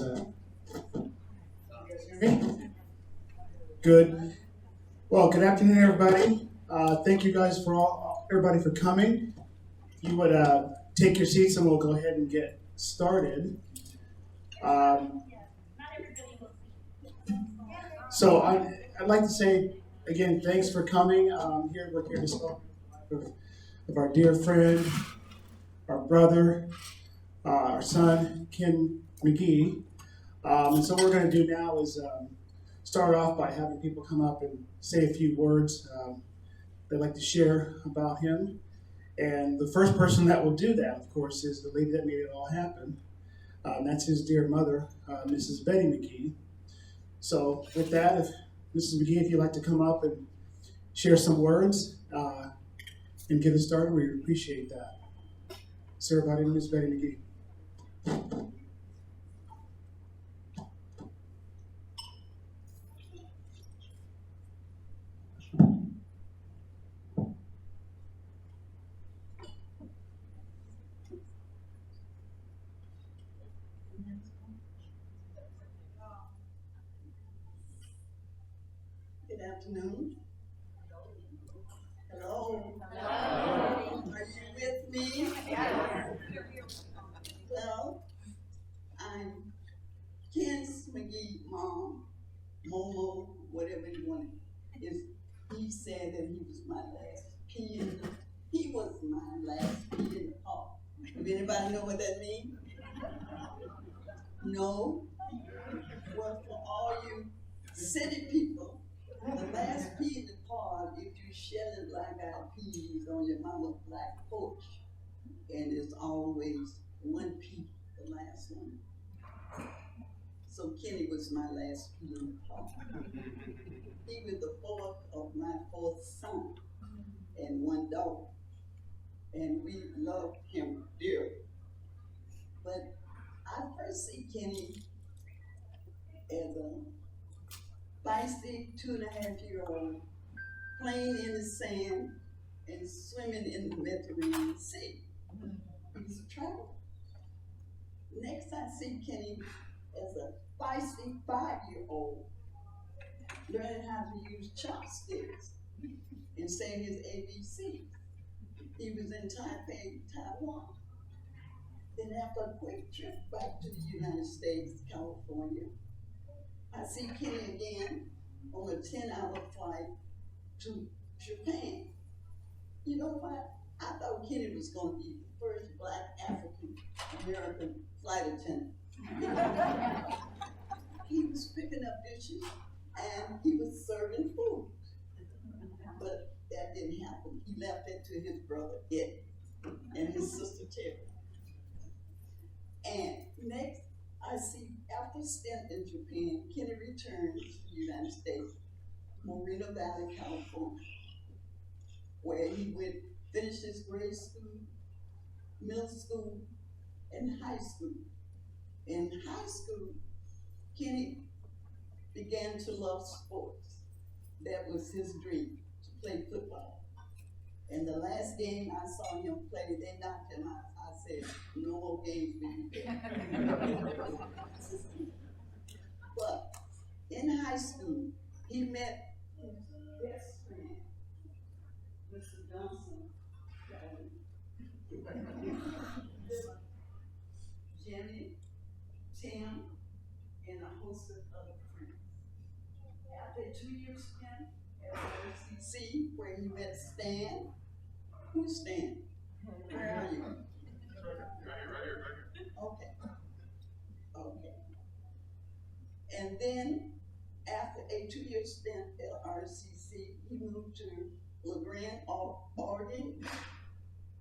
Hear me? Good. Well, good afternoon, everybody. Thank you guys everybody for coming. If you would take your seats, and we'll go ahead and get started. Um, I'd like to say again, thanks for coming. We're here to celebrate the life of our dear friend, our brother, our son, Ken McGee. And so what we're going to do now is start off by having people come up and say a few words they'd like to share about him. And the first person that will do that, of course, is the lady that made it all happen. That's his dear mother, Mrs. Betty McGee. So with that, if Mrs. McGee, if you'd like to come up and share some words and get us started, we appreciate that. So everybody, Miss Betty McGee. Good afternoon. Hello. Hello. Are you with me? Well, I'm Ken McGee, mom, Momo, whatever you want. He said that he was my last pea. He was my last pea in the pod. Does anybody know what that means? No? Well, for all you city people, the last pea in the pod, if you shelling black-eyed peas on your mama's black porch, and it's always one pea, the last one. So Kenny was my last pea in the pod. He was the fourth of my fourth son and one daughter, and we loved him dearly. But I first see Kenny as a feisty 2.5-year-old playing in the sand and swimming in the Mediterranean Sea. He was a traveler. Next, I see Kenny as a feisty 5-year-old learning how to use chopsticks and saying his ABCs. He was in Taipei, Taiwan. Then after a quick trip back to the United States, California, I see Kenny again on a 10-hour flight to Japan. You know what? I thought Kenny was going to be the first Black African-American flight attendant. He was picking up dishes and he was serving food. But that didn't happen. He left it to his brother Ed and his sister Terry. And next, I see after a stint in Japan, Kenny returns to the United States, Moreno Valley, California, where he finished his grade school, middle school, and high school. In high school, Kenny began to love sports. That was his dream, to play football. And the last game I saw him play, they knocked him out. I said, no more games for you. But in high school, he met his best friend, Mr. Johnson, Jimmy, Tim, and a host of other friends. After a 2-year stint at OCC, where he met Stan. Who's Stan? Where are you? Right here. Okay. And then, after a 2-year stint at RCC, he moved to LaGrande, Oregon,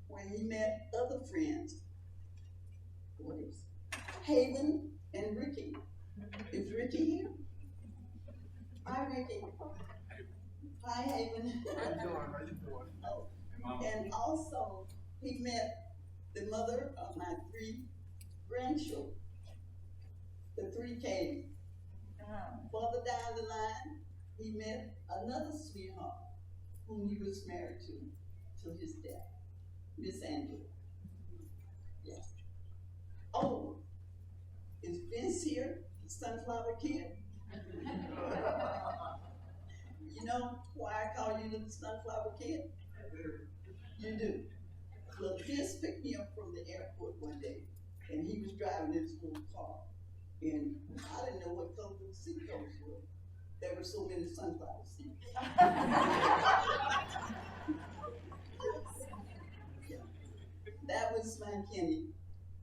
where he met other friends. Haven and Ricky. Is Ricky here? Hi, Ricky. Hi, Haven. Oh. And also, he met the mother of my 3 grandchildren, the 3 Ks. Further down the line, he met another sweetheart whom he was married to till his death, Miss Angela. Yes. Oh, is Vince here, the Sunflower Kid. You know why I call you the Sunflower Kid? You do. Well, this picked me up from the airport one day, and he was driving his little car, and I didn't know what color the seat covers were. There were so many sunflower seeds. That was my Kenny.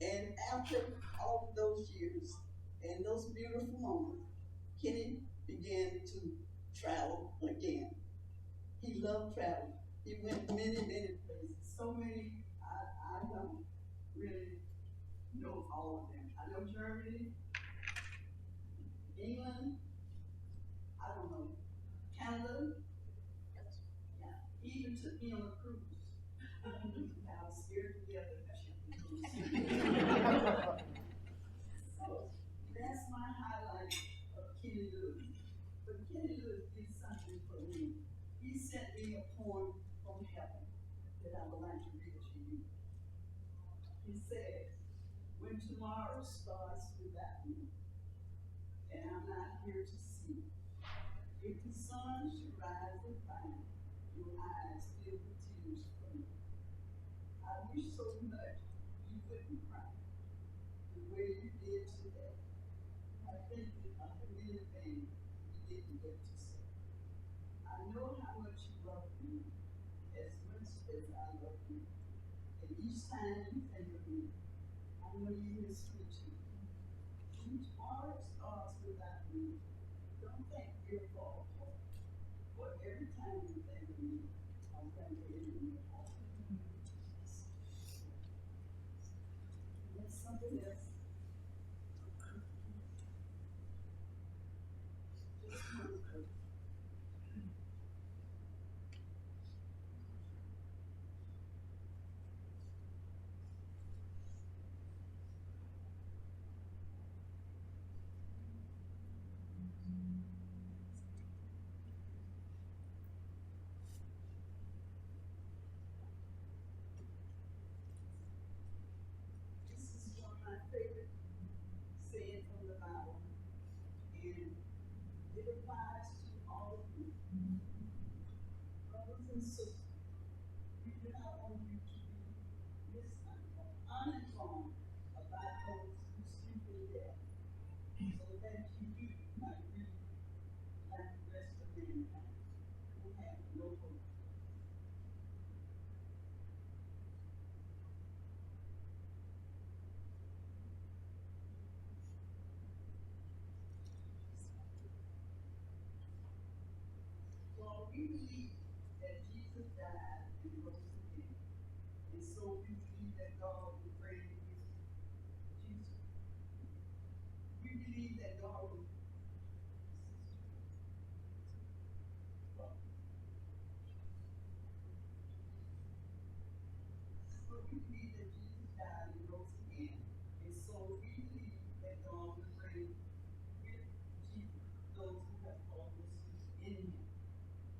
And after all of those years and those beautiful moments, Kenny began to travel again. He loved traveling. He went many, many places. So many, I don't really know all of them. I know Germany, England, I don't know, Canada. Yeah, he even took me on a cruise. I was scared to death of that cruise. So that's my highlight of Kenny Lewis. But Kenny Lewis did something for me. He sent me a poem from heaven that I would like to read to you. He said, "When tomorrow starts without me, and I'm not here to see, if the sun should rise and find your eyes filled with tears for me, I wish so much you wouldn't cry the way you did today. I think that I have many things you didn't get to say. I know how much you love me, as much as I love you. And each time you think of me, I know you miss me too. When tomorrow starts without me, don't think you're far apart. For every time you think of me, I'm going to hit in your heart." That's something else. Just one of This is one of my favorite sayings from the Bible, and it applies to all of you. Brothers and sisters, we do not want you to be uninformed about those who sleep in death, so that you do not grieve like the rest of mankind, who have no hope. For we believe that Jesus died and rose again, and so we believe that God will bring Jesus. We believe that God will. So we believe that Jesus died and rose again, and so we believe that God will bring with Jesus those who have fallen asleep in Him.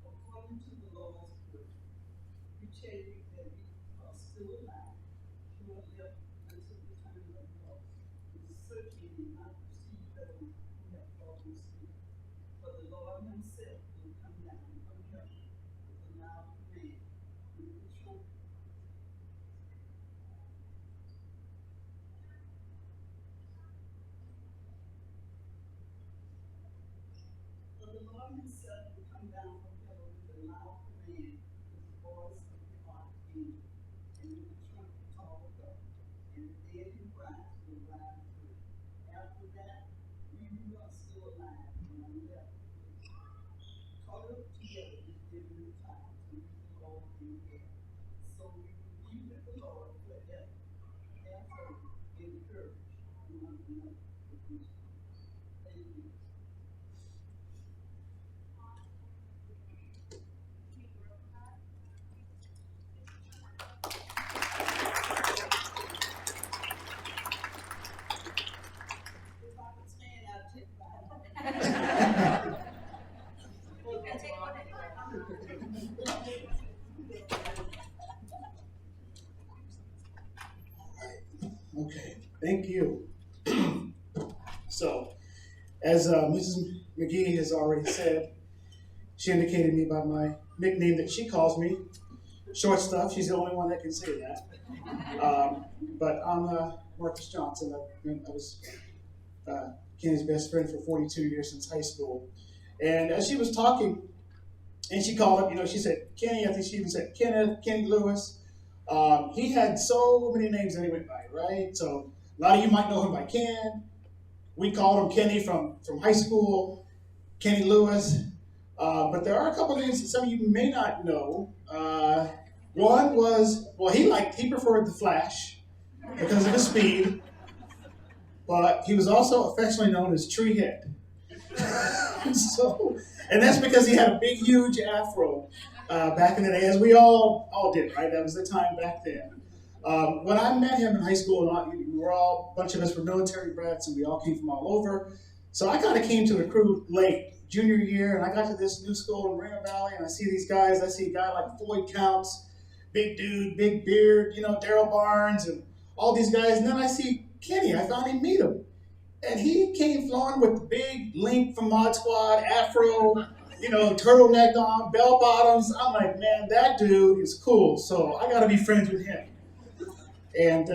According to the Lord's word, we tell you that we are still alive, who are left until the time of the Lord. It is certainly not receive those who have fallen asleep. For the Lord Himself will come down from heaven with a loud command, with the trumpet. For the Lord Himself will come down from heaven with a loud command, with the voice of the archangel, and with the trumpet call of God. And the dead in Christ will rise first. After that, we who are still alive and are left caught up together with them in the clouds to meet the Lord in the air. So we will be with the Lord forever. Therefore, encourage one another with these words. Thank you. If I could stand, I'd take five. Okay, thank you. So, as Mrs. McGee has already said, she indicated me by my nickname that she calls me, Short Stuff. She's the only one that can say that. But I'm Marcus Johnson. I was Kenny's best friend for 42 years since high school. And as she was talking, and she called up, she said, Kenny, I think she even said Kenneth, Kenny Lewis. He had so many names that he went by, right? So a lot of you might know him by Ken. We called him Kenny from high school, Kenny Lewis. But there are a couple of names that some of you may not know. One was, he preferred the Flash because of his speed, but he was also affectionately known as Treehead. And that's because he had a big, huge afro back in the day, as we all did, right? That was the time back then. When I met him in high school, a bunch of us were military brats, and we all came from all over. So I kind of came to the crew late, junior year, and I got to this new school in Moreno Valley, and I see these guys. I see a guy like Floyd Counts, big dude, big beard, Daryl Barnes, and all these guys. And then I see Kenny. I finally meet him. And he came flowing with the big Link from Mod Squad, afro, turtleneck on, bell bottoms. I'm like, man, that dude is cool. So I got to be friends with him. And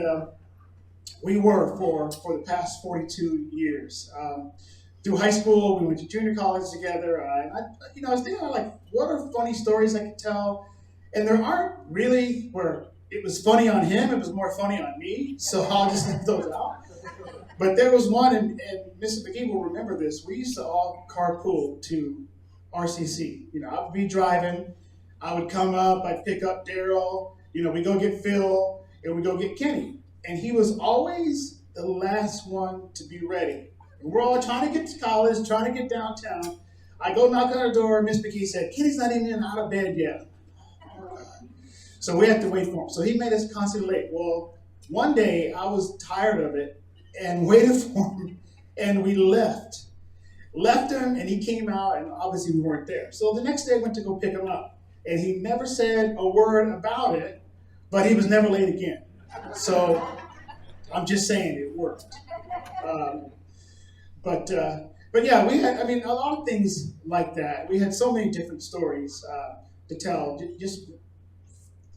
we were for the past 42 years. Through high school, we went to junior college together. And I was thinking, like, what are funny stories I could tell? And there aren't really where it was funny on him. It was more funny on me. So I'll just leave those out. But there was one, and Mrs. McGee will remember this. We used to all carpool to RCC. I would be driving. I would come up. I'd pick up Daryl. We'd go get Phil, and we'd go get Kenny. And he was always the last one to be ready. And we're all trying to get to college, trying to get downtown. I go knock on the door. Miss McGee said, Kenny's not even out of bed yet. So we had to wait for him. So he made us constantly late. Well, one day I was tired of it and waited for him, and we left him, and he came out, and obviously we weren't there. So the next day I went to go pick him up, and he never said a word about it, but he was never late again. So I'm just saying it worked. But yeah, we had, a lot of things like that. We had so many different stories to tell, just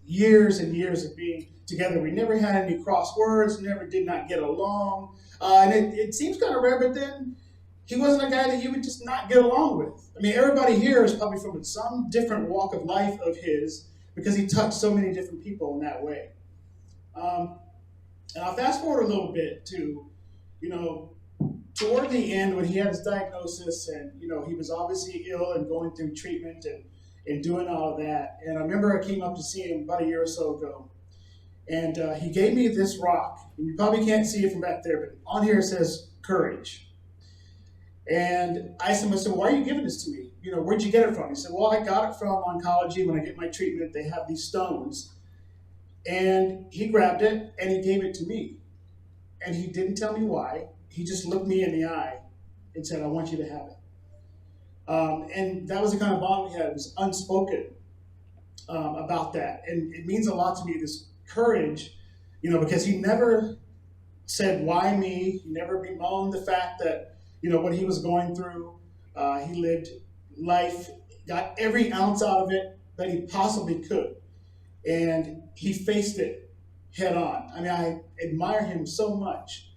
years and years of being together. We never had any cross words, never did not get along. And it seems kind of rare, but then he wasn't a guy that you would just not get along with. Everybody here is probably from some different walk of life of his because he touched so many different people in that way. And I'll fast forward a little bit to, toward the end when he had his diagnosis and, he was obviously ill and going through treatment and doing all of that. And I remember I came up to see him about a year or so ago. And he gave me this rock. And you probably can't see it from back there, but on here it says courage. And I asked him, why are you giving this to me? Where'd you get it from? He said, well, I got it from oncology. When I get my treatment, they have these stones. And he grabbed it and he gave it to me. And he didn't tell me why. He just looked me in the eye and said, I want you to have it. And that was the kind of bond we had. It was unspoken about that. And it means a lot to me, this courage, because he never said, why me? He never bemoaned the fact that, what he was going through. He lived life, got every ounce out of it that he possibly could. And he faced it head on. I admire him so much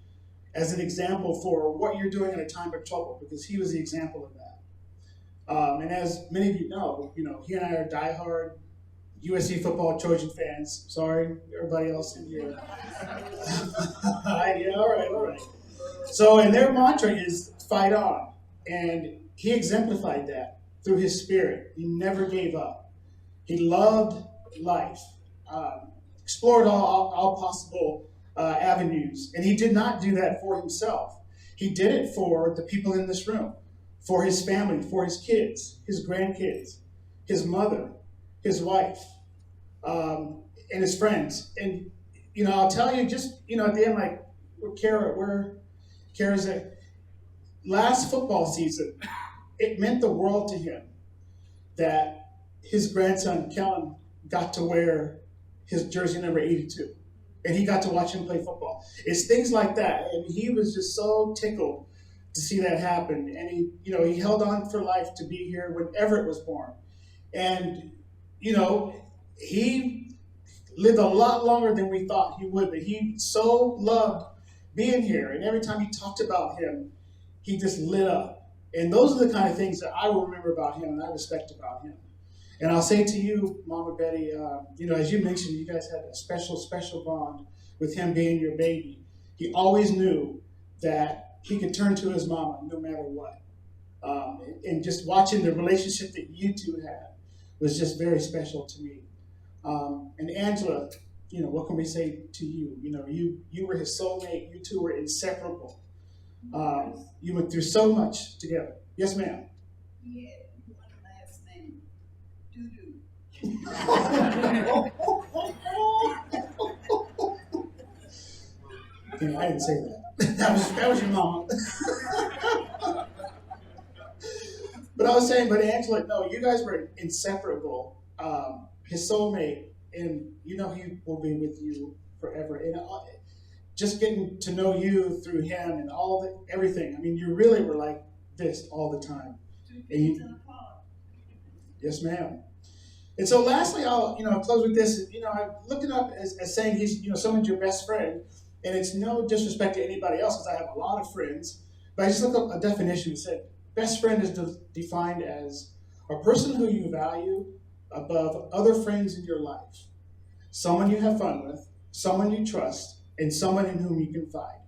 as an example for what you're doing in a time of trouble, because he was the example of that. And as many of you know, he and I are diehard USC football Trojan fans. Sorry, everybody else in here. Yeah, all right. So, and their mantra is fight on. And he exemplified that through his spirit. He never gave up. He loved life, explored all possible avenues. And he did not do that for himself. He did it for the people in this room, for his family, for his kids, his grandkids, his mother, his wife, and his friends. And, I'll tell you just, at the end, like, Kara's at last football season, it meant the world to him that his grandson, Kellen, got to wear his jersey number 82. And he got to watch him play football. It's things like that. And he was just so tickled to see that happen. And he held on for life to be here whenever it was born. And, he lived a lot longer than we thought he would, but he so loved being here. And every time he talked about him, he just lit up. And those are the kind of things that I will remember about him and I respect about him. And I'll say to you, Mama Betty, as you mentioned, you guys had a special, special bond with him being your baby. He always knew that he could turn to his mama no matter what. And just watching the relationship that you two had was just very special to me. And Angela, what can we say to you? You were his soulmate. You two were inseparable. You went through so much together. Yes, ma'am. He had one last name, Doo-Doo. I didn't say that. That was your mama. But I was saying, but Angela, no, you guys were inseparable. His soulmate, and he will be with you forever. And just getting to know you through him and everything. I mean, you really were like this all the time. Yes, ma'am. And so, lastly, I'll close with this. I looked it up as saying he's someone's your best friend, and it's no disrespect to anybody else because I have a lot of friends. But I just looked up a definition that said best friend is defined as a person who you value above other friends in your life, someone you have fun with, someone you trust, and someone in whom you confide.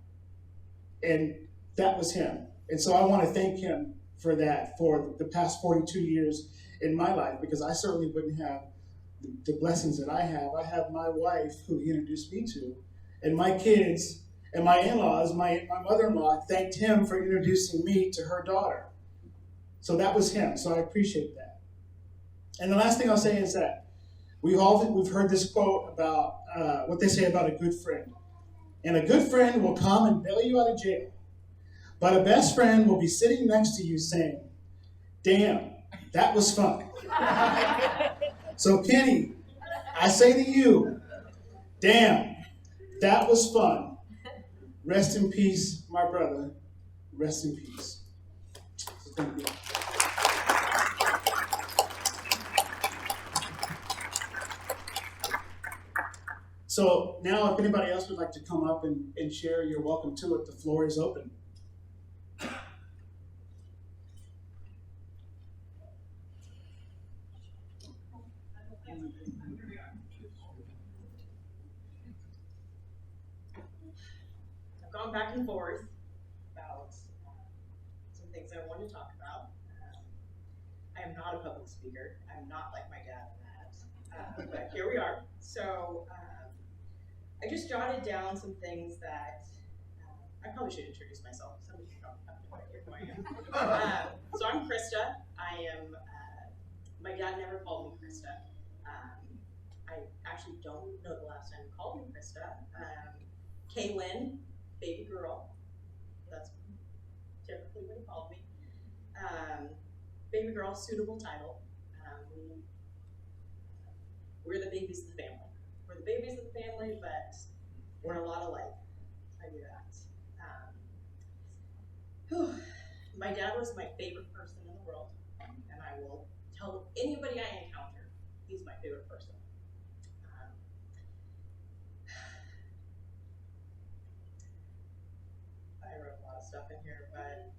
And that was him. And so I want to thank him for that, for the past 42 years in my life, because I certainly wouldn't have the blessings that I have. I have my wife, who he introduced me to, and my kids, and my in-laws. My mother-in-law thanked him for introducing me to her daughter. So that was him. So I appreciate that. And the last thing I'll say is that we've heard this quote about what they say about a good friend. And a good friend will come and bail you out of jail. But a best friend will be sitting next to you saying, damn, that was fun. So Kenny, I say to you, damn, that was fun. Rest in peace, my brother. Rest in peace. So thank you. So now if anybody else would like to come up and share, you're welcome to it. The floor is open. I've gone back and forth about some things I wanted to talk about. I am not a public speaker. I'm not like my dad in that. But here we are. So I just jotted down some things that I probably should introduce myself. Somebody should probably have no idea who I am. So I'm Krista. I am, my dad never called me Krista. I actually don't know the last time he called me Krista. Kaylin, baby girl. That's typically what he called me. Baby girl, suitable title. We're the babies of the family. We're the babies of the family, but we're a lot alike. I do that. My dad was my favorite person in the world, and I will tell anybody I encounter, he's my favorite person. I wrote a lot of stuff in here, but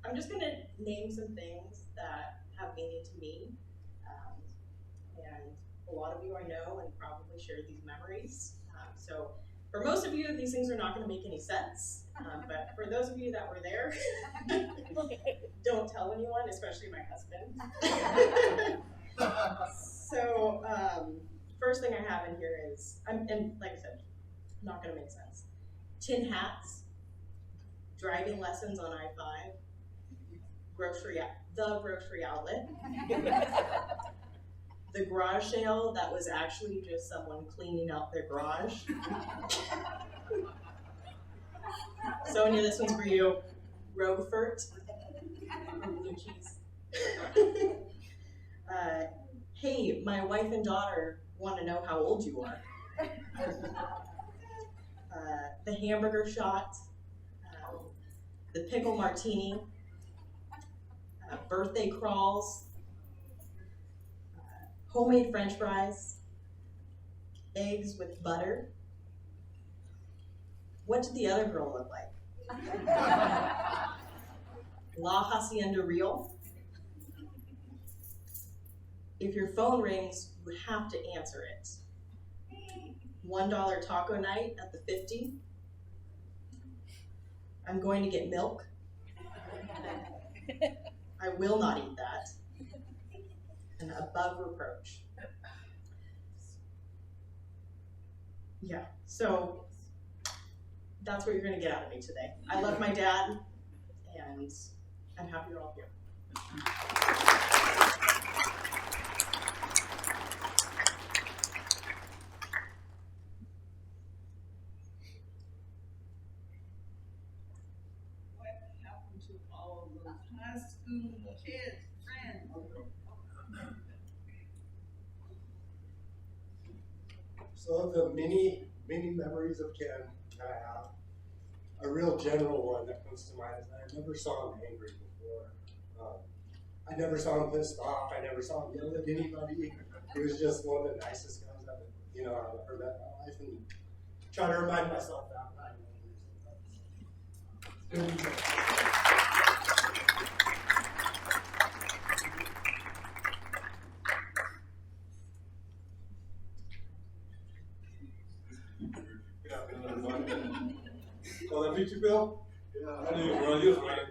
I'm just gonna name some things that have meaning to me. And a lot of you I know and probably share these memories. So for most of you, these things are not going to make any sense. But for those of you that were there, don't tell anyone, especially my husband. So first thing I have in here is, and like I said, not going to make sense. Tin hats, driving lessons on I-5, the grocery outlet. The garage sale that was actually just someone cleaning out their garage. Sonia, this one's for you. Roquefort. Blue cheese. Hey, my wife and daughter want to know how old you are. The hamburger shot. the pickle martini, birthday crawls, homemade French fries, eggs with butter. What did the other girl look like? La Hacienda Real. If your phone rings, you have to answer it. $1 taco night at the 50. I'm going to get milk. I will not eat that. And above reproach. Yeah, so that's what you're going to get out of me today. I love my dad, and I'm happy you're all here. What happened to all of those high school kids, friends? So of the many memories of Ken that I have, a real general one that comes to mind is that I never saw him angry before. I never saw him pissed off. I never saw him yell at anybody. He was just one of the nicest guys I've ever met in my life, and try to remind myself that when I know there's Oh, that beat you, Bill? Yeah. I knew you were you was right.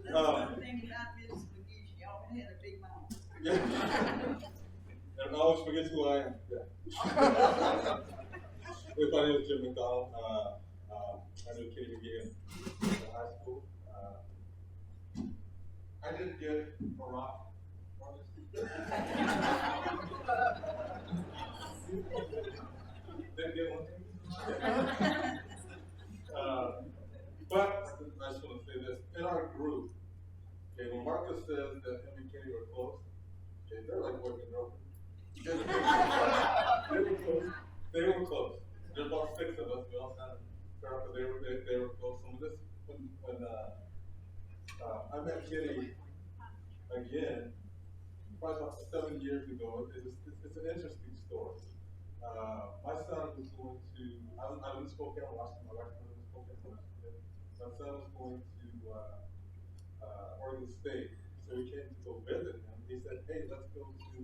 That's the thing about Miss McGee, she always had a big mouth. Yeah. And I always forget who I am. Yeah. Everybody was Jim McDonald. I knew Kenny McGee in high school. I didn't get a rock. Didn't get one. But I just want to say this. In our group, okay, when Marcus says that him and Kenny were close, okay, they're like boyfriend and girlfriend. They were close. They were close. There's about 6 of us. We all kind of felt that they were close. Some of this, when I met Kenny again, probably about 7 years ago, it's an interesting story. My son was going to, I live in Spokane, Washington. My wife lives in Spokane, Washington. My son was going to Oregon State, so we came to go visit him. He said, "Hey, let's go to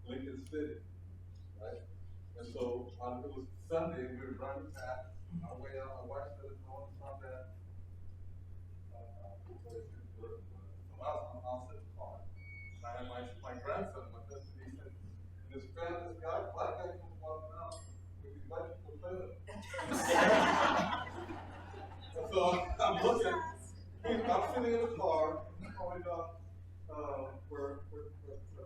Lincoln City," right? And so it was Sunday, and we were driving past. On our way out, my wife said, "No, it's not that." I'll sit in the car. And my grandson, my cousin, he said, this guy, black guy comes walking out with these white people playing. And so I'm looking, I'm sitting in the car, going up where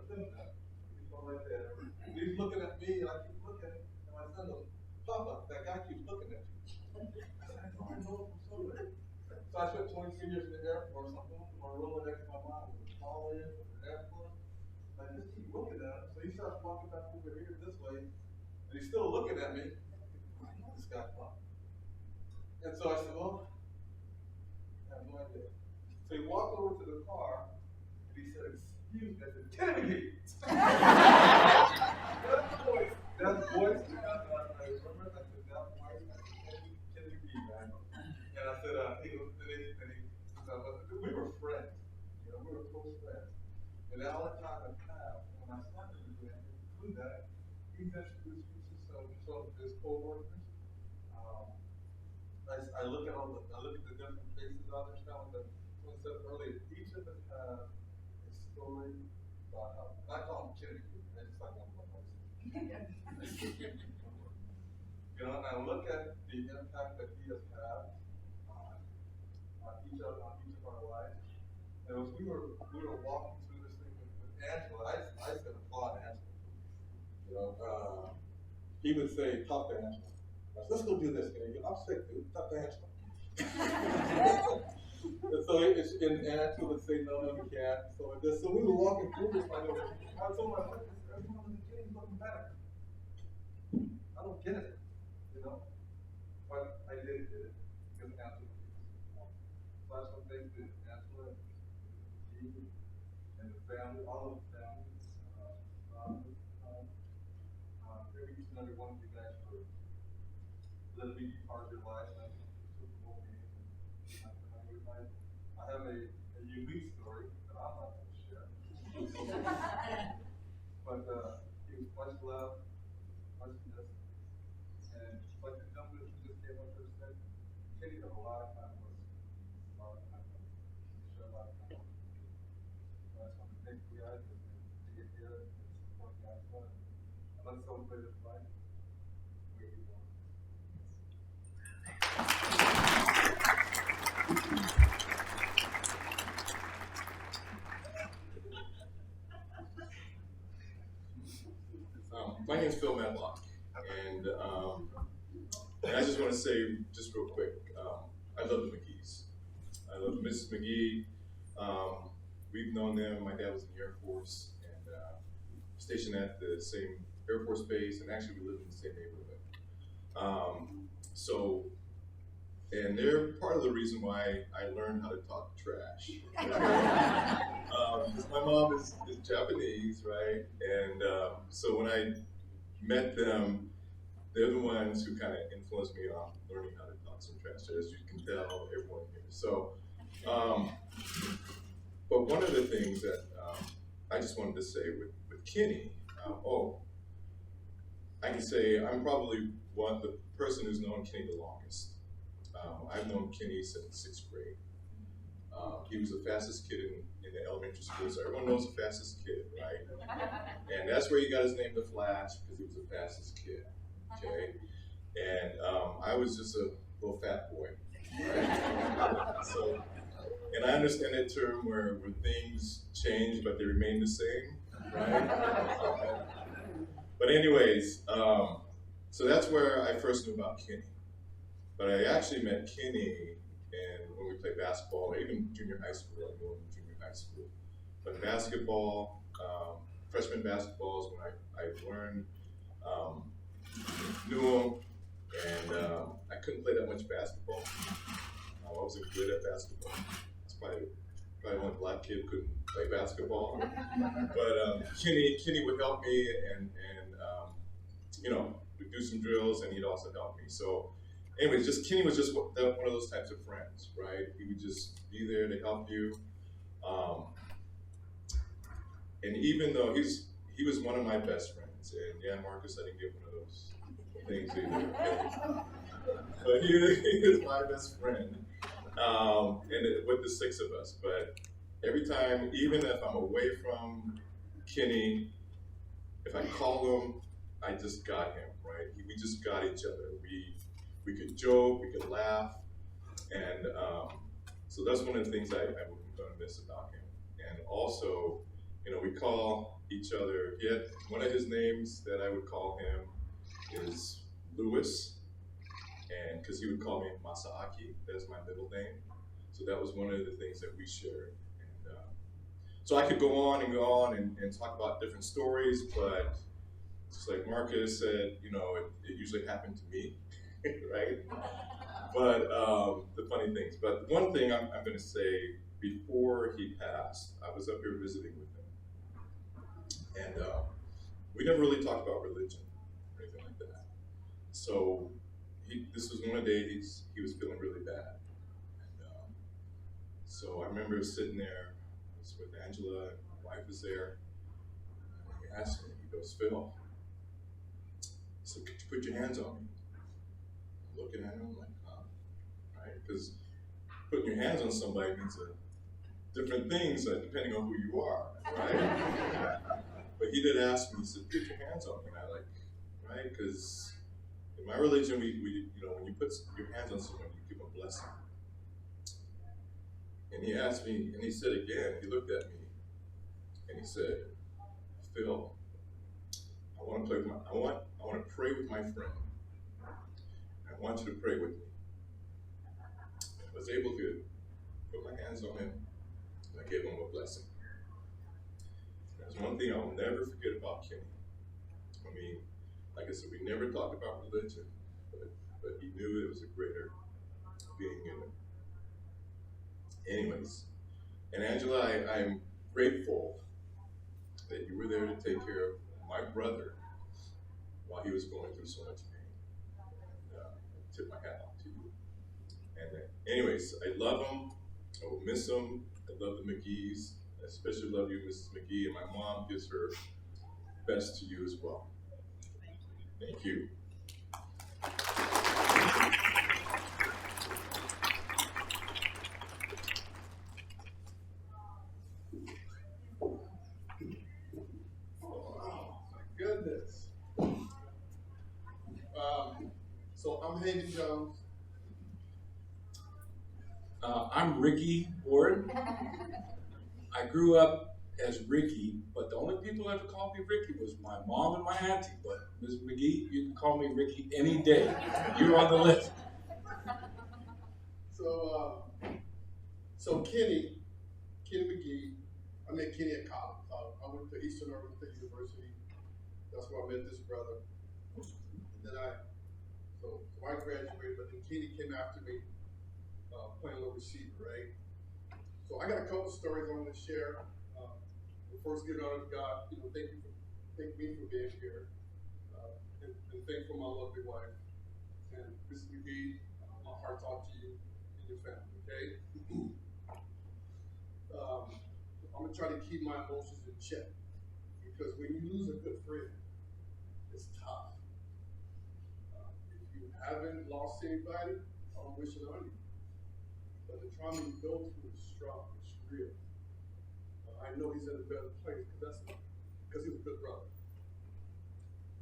Tim's at. He's going right there. And he's looking at me, and I keep looking, and my son goes, "Papa, that guy keeps looking at you." I said, "I know him from somewhere." So I spent 23 years in the Air Force. I'm going to my Rolodex, my mom was a college, was an Air Force. I just keep looking at him. So he starts walking back over here this way, and he's still looking at me. I know this guy from. And so I said, "Well, I have no idea." So he walked over to the car, and he said, "Excuse me." I said, "Kenny!" That voice, I remember that. I said, "That voice, Kenny McGee, man." And I said, we were friends. You know, we were close friends. And all the time that passed, when I started to do that, he's introduced me to some of his co-workers. I look at the different faces on there. Kind of someone said earlier, each of us have a story about how. I call him Kenny. I just like one of my voices. You know, and I look at the impact that he has had on each of our lives. And as we were walking through this thing with Angela, I said applaud Angela. You know, he would say, "Talk to Angela." I said, "Let's go do this." I'm sick, dude. Talk to Angela. And so and Angela would say, "No, you can't." So we were walking through this. I told my wife, "Everyone in the kitchen's looking better." I don't get it. you know? But I did it because Angela was. So I just want to thank Angela and G and the family, all of the families, every each and every one of you guys for letting me be part of your life. I know the Super Bowl game and I have a unique story that I'm not going to share. But he was much loved, much missed. And like the gentleman who just came up here and said, Kenny had a lot of time with us. A lot of time with us. He shared a lot of time with us. So I just want to thank you guys and be here and support you guys. And let's celebrate his life. Where you going. My name is Phil Medlock, and I just want to say, just real quick, I love the McGees. I love Mrs. McGee. We've known them. My dad was in the Air Force and stationed at the same Air Force base, and actually we lived in the same neighborhood. And they're part of the reason why I learned how to talk trash. My mom is Japanese, right? And so when I met them, they're the ones who kind of influenced me on learning how to talk some trash, as you can tell, everyone here. So, but one of the things that I just wanted to say with Kenny, I can say I'm probably the person who's known Kenny the longest. I've known Kenny since 6th grade. He was the fastest kid in the elementary school, so everyone knows the fastest kid, right? And that's where he got his name, The Flash, because he was the fastest kid, okay? And I was just a little fat boy, right? So, and I understand that term where things change, but they remain the same, right? But anyways, so that's where I first knew about Kenny. But I actually met Kenny when we played basketball, even junior high school. I knew him in junior high school. But basketball, freshman basketball is when I learned, knew him, and I couldn't play that much basketball. I wasn't good at basketball. It's probably the only black kid who couldn't play basketball. But Kenny would help me, and we'd do some drills, and he'd also help me. So. Anyways, Kenny was just one of those types of friends, right? He would just be there to help you. And even though he was one of my best friends, and yeah, Marcus, I didn't get one of those things either. But he was my best friend, with the 6 of us. But every time, even if I'm away from Kenny, if I call him, I just got him, right? We just got each other. We could joke, we could laugh, and so that's one of the things I'm going to miss about him. And also, we call each other. One of his names that I would call him is Lewis, and because he would call me Masaaki, that's my middle name. So that was one of the things that we shared. And so I could go on and talk about different stories, but just like Marcus said, it usually happened to me. Right? But the funny things. But one thing I'm going to say, before he passed, I was up here visiting with him. And we never really talked about religion or anything like that. So this was one of the days he was feeling really bad. And so I remember sitting there, I was with Angela, and my wife was there. And he asked me, he goes, Phil, so could you put your hands on me? Looking at him like, right? Because putting your hands on somebody means different things depending on who you are, right? But he did ask me, he said, put your hands on me. And I right? Because in my religion, we when you put your hands on someone, you give them a blessing. And he asked me, and he said again, he looked at me, and he said, Phil, I want to pray with my friend. I want you to pray with me. I was able to put my hands on him, and I gave him a blessing. There's one thing I will never forget about Kenny. I mean, like I said, we never talked about religion, but he knew it was a greater being in him. Anyways, and Angela, I'm grateful that you were there to take care of my brother while he was going through so much pain. I tip my hat off to you. And anyways, I love him. I will miss him. I love the McGees. I especially love you, Mrs. McGee, and my mom gives her best to you as well. Thank you. Oh, my goodness. So I'm Hayden Jones. I'm Ricky Ward. I grew up as Ricky, but the only people that ever called me Ricky was my mom and my auntie. But Ms. McGee, you can call me Ricky any day. You're on the list. So Kenny McGee, I met Kenny at college. I went to Eastern Oregon State University. That's where I met this brother. And then I graduated, but then Kenny came after me, playing a little receiver, right? So I got a couple stories I want to share. First, give honor to God. Thank me for being here, and thank for my lovely wife. And Mrs. McGee, my heart's out to you and your family. Okay. I'm gonna try to keep my emotions in check because when you lose a good friend, it's tough. If you haven't lost anybody, I don't wish it on you. But the trauma you go through is strong, it's real. I know he's in a better place because he was a good brother.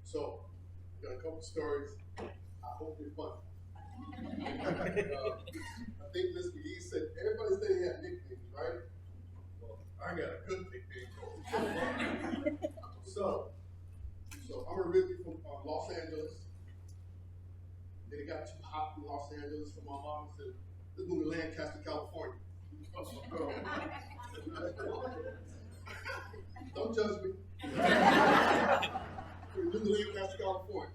So, got a couple stories. I hope they're fun. I think Mr. McGee said everybody said he had nicknames, right? Well, I got a good nickname for him. So I'm originally from Los Angeles. Then it got too hot in Los Angeles, so my mom said, let's move to Lancaster, California. Don't judge me. We moved to Lancaster, California.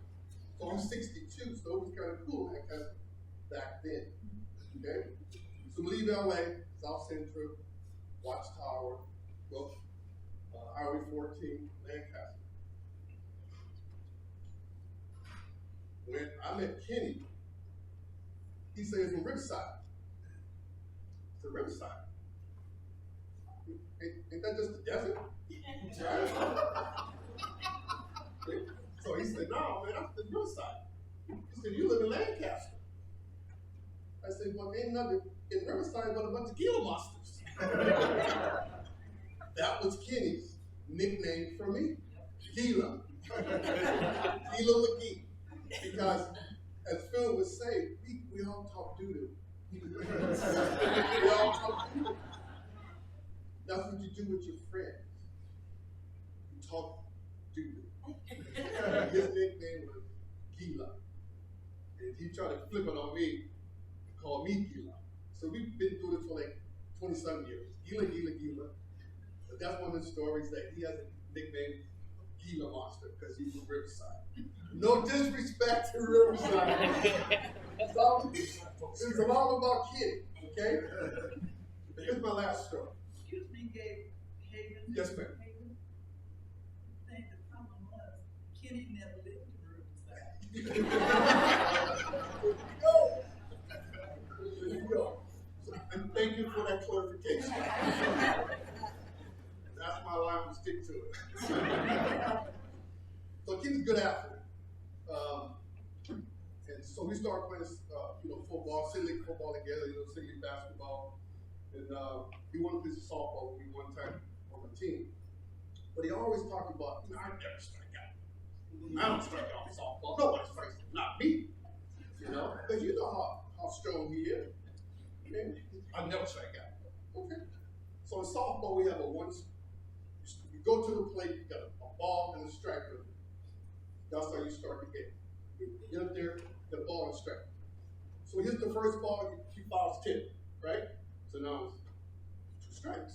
So I'm 62, so it was kind of cool, Lancaster, back then. Okay? So we leave LA, South Central, Watchtower, Highway 14, Lancaster. When I met Kenny, he said it's from Riverside. It's a Riverside. Ain't that just the desert? So he said, no, man, that's the Riverside. He said, you live in Lancaster. I said, well, ain't nothing in Riverside but a bunch of Gila monsters. That was Kenny's nickname for me, Gila. Gila McGee. Because, as Phil would say, we all talk doo-doo. We all talk doo-doo. That's what you do with your friends. You talk doo-doo. His nickname was Gila. And he tried to flip it on me and call me Gila. So we've been through this for like 20-some years. Gila, Gila, Gila. But that's one of the stories that he has a nickname, Gila Monster, because he's from Riverside. No disrespect to Riverside. It's all about kids, okay? Here's my last story. Excuse me, Hayden. Yes, ma'am. Hayden. I think the problem was Kenny never lived in Riverside. There you go. And thank you for that clarification. That's my line, I'm stick to it. So Kenny's a good athlete. And so we started playing, football, city league football together, city league basketball. And he wanted to play softball with me one time on the team. But he always talked about, I never strike out. I don't strike out in softball. Nobody strikes out, not me. Because you know how strong he is. Okay? I never strike out. Okay. So in softball, we have you go to the plate, you got a ball and a striker. That's how you start the game. You get up there, the ball and strike. So he hits the first ball, he fouls 10, right? So now it's 2 strikes.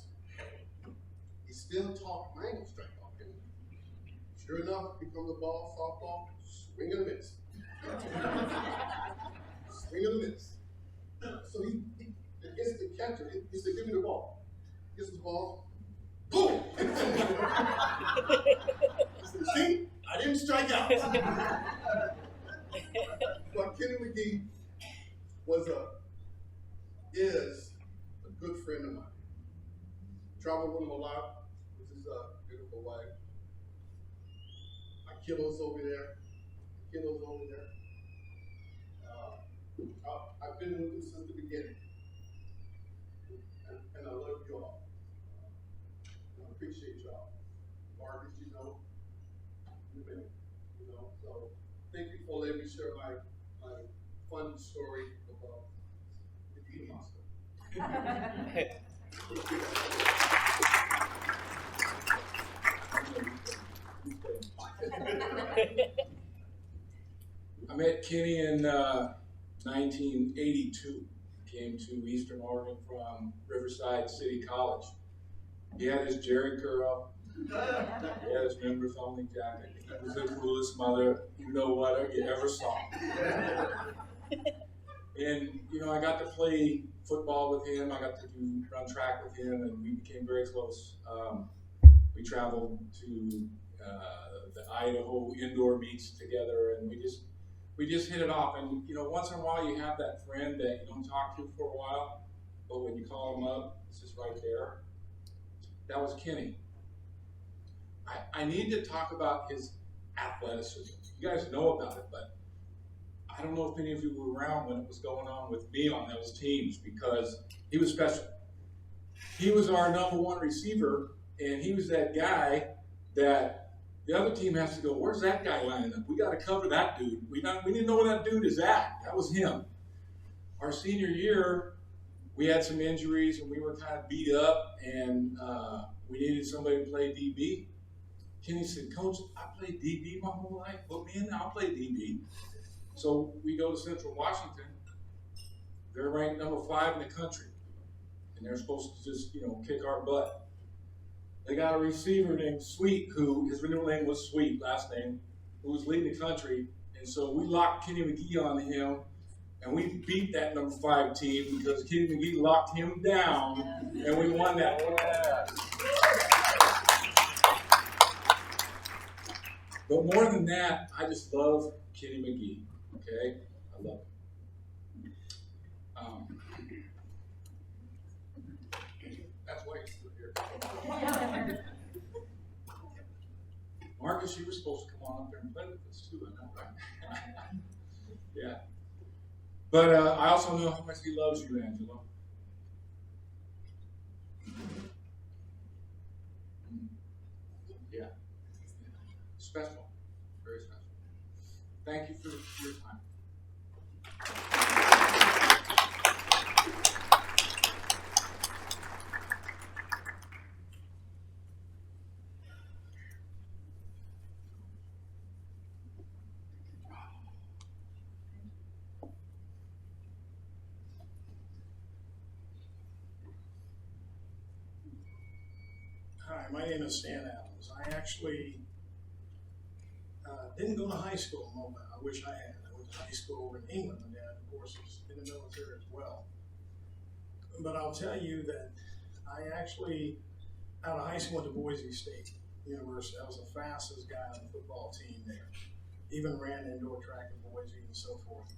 He's still talking, I ain't gonna strike off him. Sure enough, he comes the ball, softball, swing and a miss. McGee is a good friend of mine. Traveled with him a lot with his beautiful wife. My kiddos over there. I've been with him since the beginning. And I love you all. I appreciate y'all. Marcus, you know, so thank you for letting me share my fun story about the Peter Monster. I met Kenny in 1982. Came to Eastern Oregon from Riverside City College. He had his Jerry curl. He had his members only jacket. He was the coolest mother, you know what, you ever saw. And I got to play football with him. I got to run track with him, and we became very close. We traveled to the Idaho indoor meets together, and we just hit it off. And once in a while you have that friend that you don't talk to for a while, but when you call him up, it's just right there. That was Kenny. I need to talk about his athleticism. You guys know about it, but I don't know if any of you were around when it was going on with me on those teams, because he was special. He was our #1 receiver, and he was that guy that the other team has to go, where's that guy lining up? We got to cover that dude. We didn't know where that dude is at. That was him. Our senior year, we had some injuries, and we were kind of beat up, and we needed somebody to play DB. Kenny said, Coach, I played DB my whole life. Put me in there, I'll play DB. So we go to Central Washington. They're ranked #5 in the country. And they're supposed to just, kick our butt. They got a receiver named Sweet, who his middle name was Sweet, last name, who was leading the country. And so we locked Kenny McGee on him, and we beat that #5 team because Kenny McGee locked him down, and we won that one. But more than that, I just love Kenny McGee, okay? I love him. That's why he's still here. Marcus, you were supposed to come on up there and play with us too, I know, right? Yeah. But I also know how much he loves you, Angela. Yeah. Special. Very special. Thank you for your time. Hi, my name is Stan Adams. I actually didn't go to high school in Mobile. I wish I had. I went to high school in England. My dad, of course, was in the military as well. But I'll tell you that I actually, out of high school, went to Boise State University. I was the fastest guy on the football team there. Even ran indoor track in Boise and so forth.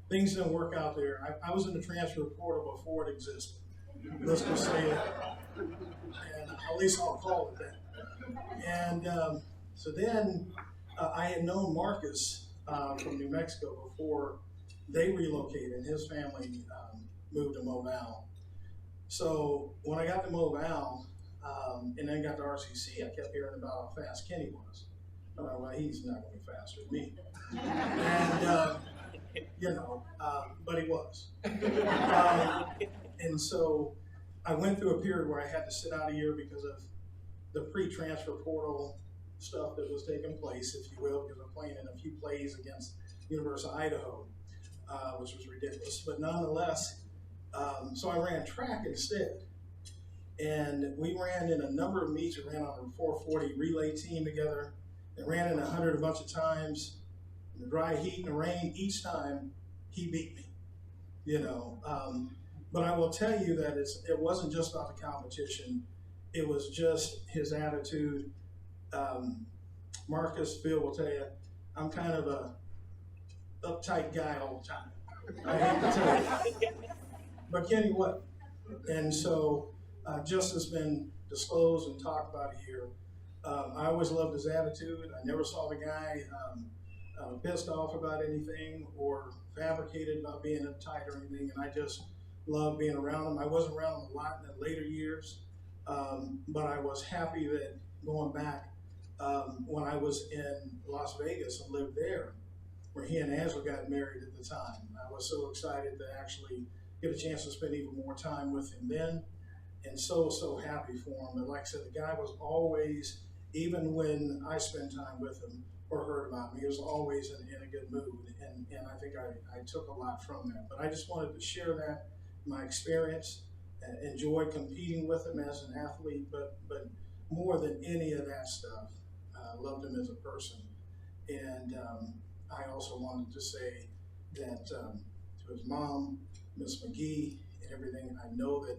Things didn't work out there. I was in the transfer portal before it existed. Let's just say that. And at least I'll call it that. And so then I had known Marcus from New Mexico before they relocated, and his family moved to Mobile. So when I got to Mobile and then got to RCC, I kept hearing about how fast Kenny was. Well, he's not going to be faster than me. And, but he was. And so I went through a period where I had to sit out a year because of the pre-transfer portal stuff that was taking place, if you will, because I'm playing in a few plays against University of Idaho, which was ridiculous. But nonetheless, so I ran track instead. And we ran in a number of meets. We ran on a 440 relay team together and ran in 100 a bunch of times. In the dry heat and the rain, each time he beat me, But I will tell you that it wasn't just about the competition. It was just his attitude. Marcus, Bill will tell you, I'm kind of uptight guy all the time. I hate to tell you. But Kenny wasn't. And so, just has been disclosed and talked about here. I always loved his attitude. I never saw the guy pissed off about anything or fabricated about being uptight or anything. And I just loved being around him. I wasn't around him a lot in the later years, but I was happy that going back when I was in Las Vegas and lived there, where he and Angela got married at the time. I was so excited to actually get a chance to spend even more time with him then, and so happy for him. But like I said, the guy was always, even when I spent time with him or heard about him, he was always in a good mood, and I think I took a lot from that. But I just wanted to share that, my experience, and enjoyed competing with him as an athlete, but more than any of that stuff, loved him as a person. And I also wanted to say that to his mom, Miss McGee, and everything, I know that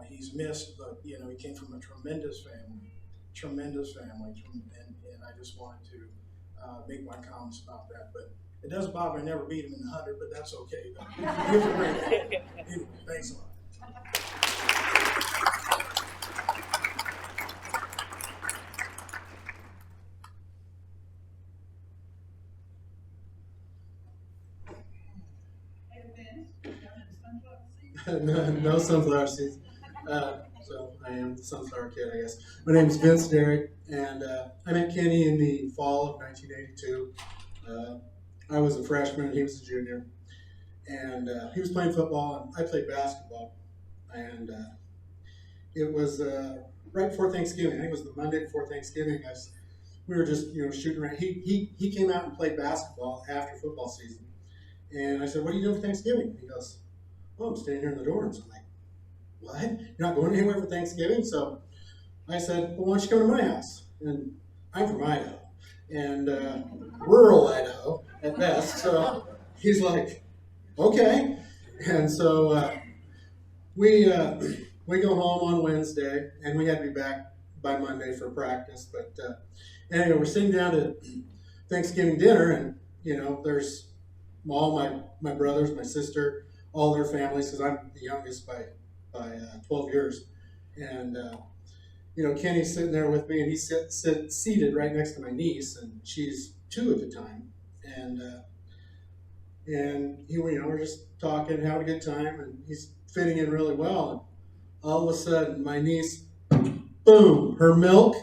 he's missed, but he came from a tremendous family, and I just wanted to make my comments about that. But it does bother me, I never beat him in the 100, but that's okay. He was a great guy. Anyway, thanks a lot. No sunflower seeds. So I am the sunflower kid, I guess. My name is Vince Derrick, and I met Kenny in the fall of 1982. I was a freshman, he was a junior, and he was playing football, and I played basketball. And it was right before Thanksgiving. I think it was the Monday before Thanksgiving. We were just shooting around. He came out and played basketball after football season, and I said, "What are you doing for Thanksgiving?" He goes, "Oh, I'm staying here in the dorms." I'm like, "What? You're not going anywhere for Thanksgiving?" So I said, "Well, why don't you come to my house?" And I'm from Idaho, and rural Idaho at best. So he's like, "Okay." And so we go home on Wednesday, and we had to be back by Monday for practice. But anyway, we're sitting down to Thanksgiving dinner, and there's all my brothers, my sister, all their families, because I'm the youngest by 12 years. And, Kenny's sitting there with me, and he's seated right next to my niece, and she's 2 at the time. And we're just talking, having a good time, and he's fitting in really well. And all of a sudden, my niece, boom, her milk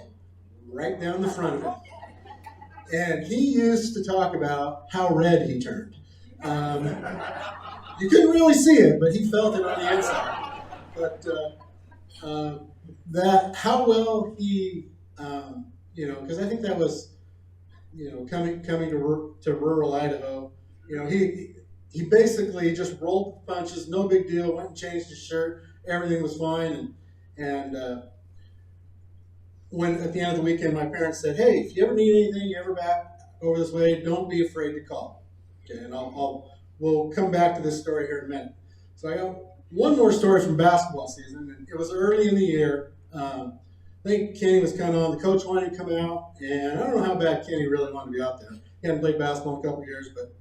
right down the front of it. And he used to talk about how red he turned. You couldn't really see it, but he felt it on the inside. But that how well he, because I think that was, coming to rural Idaho, he basically just rolled the punches, no big deal. Went and changed his shirt, everything was fine, and when at the end of the weekend, my parents said, "Hey, if you ever need anything, you ever back over this way, don't be afraid to call." Okay, and we'll come back to this story here in a minute. So I got one more story from basketball season, and it was early in the year. I think Kenny was kind of on. The coach wanted to come out, and I don't know how bad Kenny really wanted to be out there. He hadn't played basketball in a couple of years, but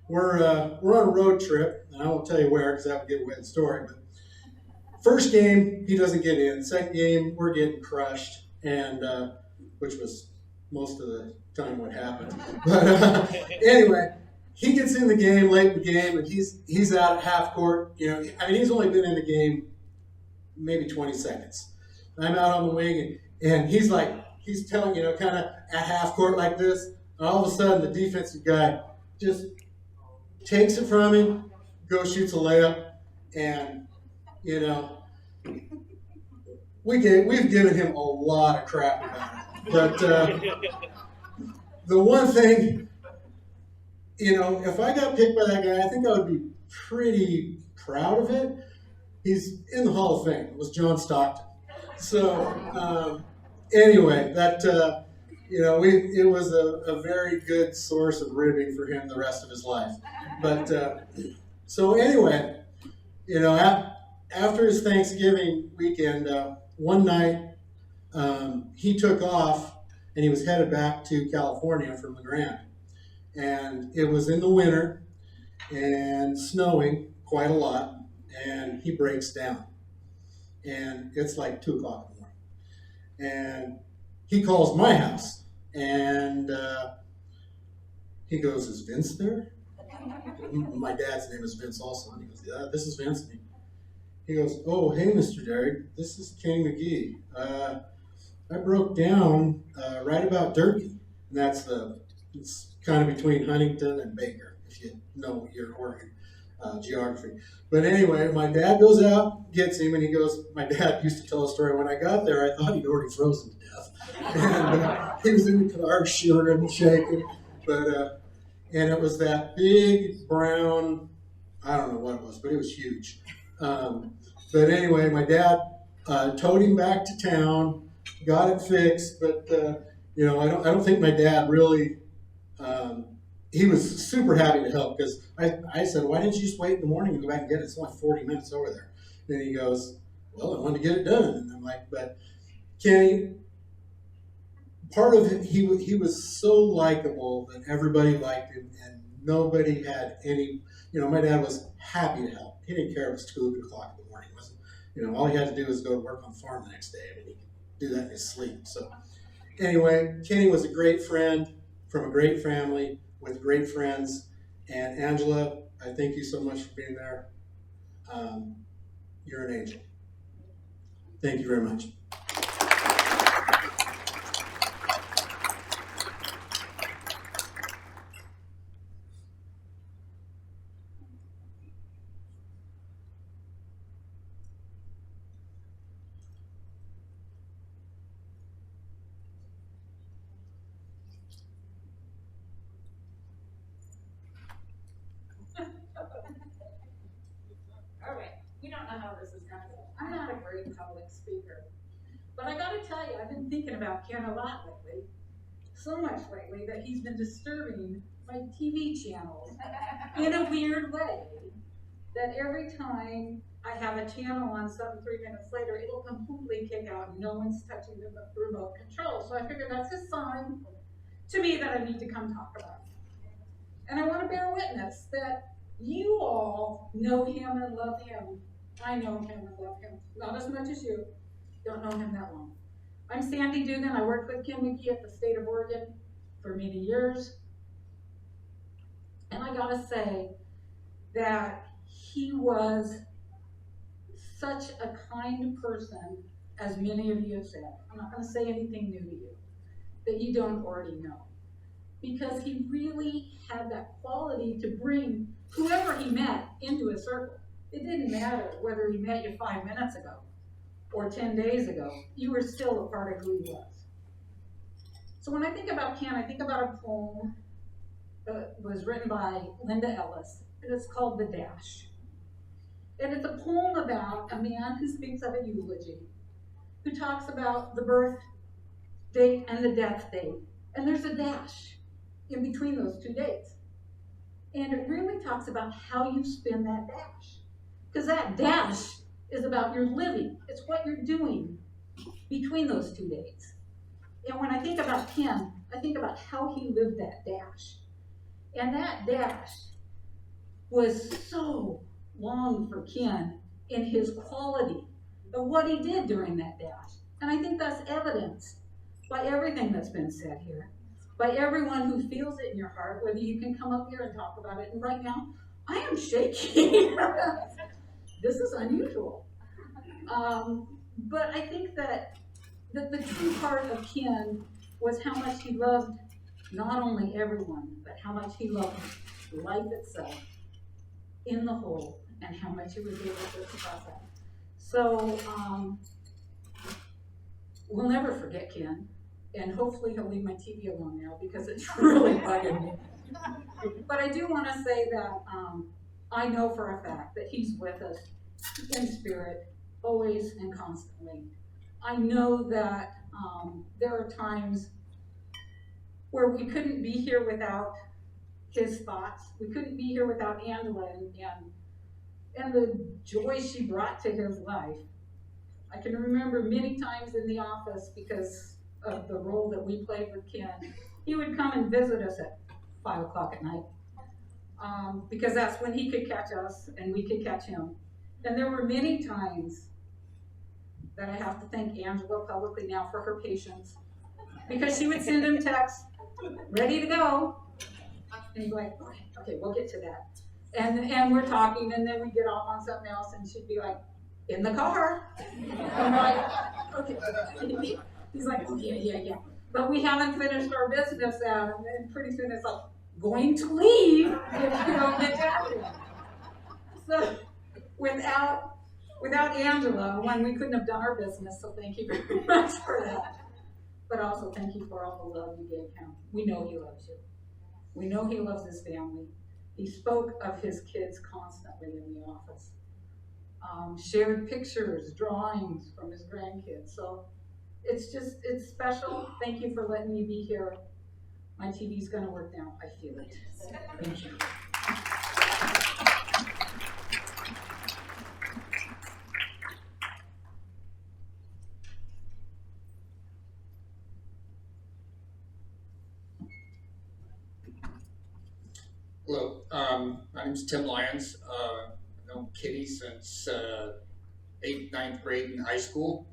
we're on a road trip, and I won't tell you where because that would give away the story. But first game, he doesn't get in. Second game, we're getting crushed, and which was most of the time what happened. But anyway. He gets in the game, late in the game, and he's out at half court. He's only been in the game maybe 20 seconds. I'm out on the wing, and he's telling, kind of at half court like this, and all of a sudden the defensive guy just takes it from him, goes shoots a layup, and, we've given him a lot of crap about it. But the one thing, if I got picked by that guy, I think I would be pretty proud of it. He's in the Hall of Fame. It was John Stockton. So anyway, that it was a very good source of ribbing for him the rest of his life. But so anyway, after his Thanksgiving weekend, one night he took off and he was headed back to California from LeGrand. and it was in the winter and snowing quite a lot, and he breaks down. And it's like 2 o'clock in the morning. And he calls my house, and he goes, "Is Vince there?" My dad's name is Vince also. And he goes, "Yeah, this is Vince." And he goes, "Oh, hey, Mr. Derrick, this is Kenny McGee. I broke down right about Durkee." And it's kind of between Huntington and Baker, if you know your Oregon geography. But anyway, my dad goes out, gets him, and he goes, my dad used to tell a story, when I got there, I thought he'd already frozen to death. And he was in the car shivering and shaking. But, and it was that big brown, I don't know what it was, but it was huge. But anyway, my dad towed him back to town, got it fixed, but you know, I don't think my dad really. He was super happy to help, because I said, "Why didn't you just wait in the morning and go back and get it? It's only 40 minutes over there." And he goes, "Well, I wanted to get it done." And I'm like, "But Kenny, part of it, he was so likable that everybody liked him, and nobody had any. You know, my dad was happy to help. He didn't care if it was 2 o'clock in the morning. It wasn't, you know, all he had to do was go to work on the farm the next day. I mean, he could do that in his sleep." So anyway, Kenny was a great friend from a great family with great friends. And Angela, I thank you so much for being there. You're an angel. Thank you very much. All right, we don't know how this is gonna go. I'm not a great public speaker, but I gotta tell you, I've been thinking about Ken a lot lately. So much lately that he's been disturbing my TV channels in a weird way. That every time I have a channel on something 3 minutes later, it'll completely kick out and no one's touching the remote control. So I figured that's a sign to me that I need to come talk about it. And I want to bear witness that you all know him and love him. I know him and love him. Not as much as you. Don't know him that long. I'm Sandy Dugan. I worked with Ken McGee at the state of Oregon for many years. And I gotta say that he was such a kind person, as many of you have said. I'm not gonna say anything new to you that you don't already know. Because he really had that quality to bring whoever he met into a circle. It didn't matter whether he met you 5 minutes ago or 10 days ago, you were still a part of who he was. So when I think about Ken, I think about a poem that was written by Linda Ellis, and it's called The Dash. And it's a poem about a man who speaks of a eulogy, who talks about the birth date and the death date. And there's a dash in between those 2 dates. And it really talks about how you spin that dash. Because that dash is about your living. It's what you're doing between those 2 dates. And when I think about Ken, I think about how he lived that dash. And that dash was so long for Ken in his quality of what he did during that dash. And I think that's evidenced by everything that's been said here, by everyone who feels it in your heart, whether you can come up here and talk about it. And right now, I am shaking. This is unusual. But I think that the true part of Ken was how much he loved not only everyone, but how much he loved life itself in the whole, and how much he was able to express that. So we'll never forget Ken, and hopefully he'll leave my TV alone now because it's really bugging me. But I do want to say that I know for a fact that he's with us in spirit, always and constantly. I know that there are times where we couldn't be here without his thoughts. We couldn't be here without Angela and the joy she brought to his life. I can remember many times in the office, because of the role that we played with Ken, he would come and visit us at 5 o'clock at night. Because that's when he could catch us and we could catch him. And there were many times that I have to thank Angela publicly now for her patience, because she would send him texts, ready to go. And he'd be like, okay, we'll get to that. And we're talking, and then we get off on something else, and she'd be like, in the car. I'm like, okay. He's like, oh, yeah. But we haven't finished our business out, and then pretty soon it's like, going to leave if you don't get happy. So without Angela, one, we couldn't have done our business, so thank you very much for that. But also thank you for all the love you gave him. We know he loves you. We know he loves his family. He spoke of his kids constantly in the office. Shared pictures, drawings from his grandkids. So it's special. Thank you for letting me be here. My TV's gonna work now. I feel it. Thank you. Hello, my name's Tim Lyons. I've known Kitty since 8th, 9th grade in high school.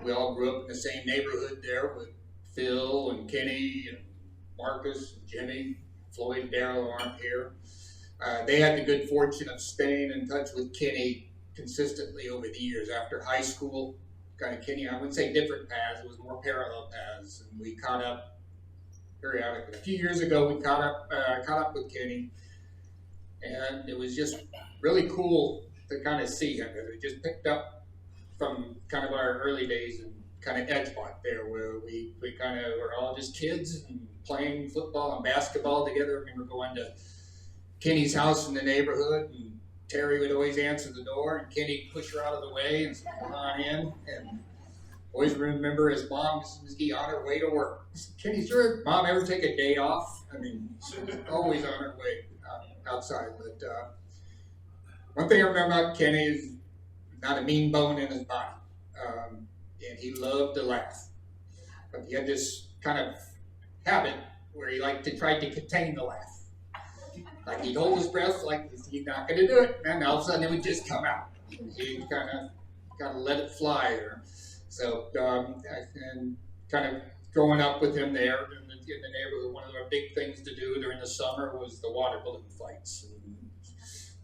We all grew up in the same neighborhood there with Phil and Kenny and Marcus and Jimmy. Floyd and Daryl aren't here. They had the good fortune of staying in touch with Kenny consistently over the years. After high school, kind of Kenny, I wouldn't say different paths, it was more parallel paths, and we caught up periodically. A few years ago, we caught up with Kenny, and it was just really cool to kind of see him, because we just picked up from kind of our early days and kind of Edgemont there, where we kind of were all just kids and playing football and basketball together. I remember going to Kenny's house in the neighborhood, and Terry would always answer the door, and Kenny'd push her out of the way and say, come on in. And always remember his mom, Mrs. McGee, on her way to work. Kenny, sure, Mom ever take a day off? I mean, she was always on her way outside. But one thing I remember about Kenny is not a mean bone in his body. And he loved to laugh. But he had this kind of habit where he liked to try to contain the laugh. Like he'd hold his breath like he's not going to do it, and all of a sudden it would just come out. He'd kind of let it fly there. So, and kind of growing up with him there in the neighborhood, one of our big things to do during the summer was the water balloon fights.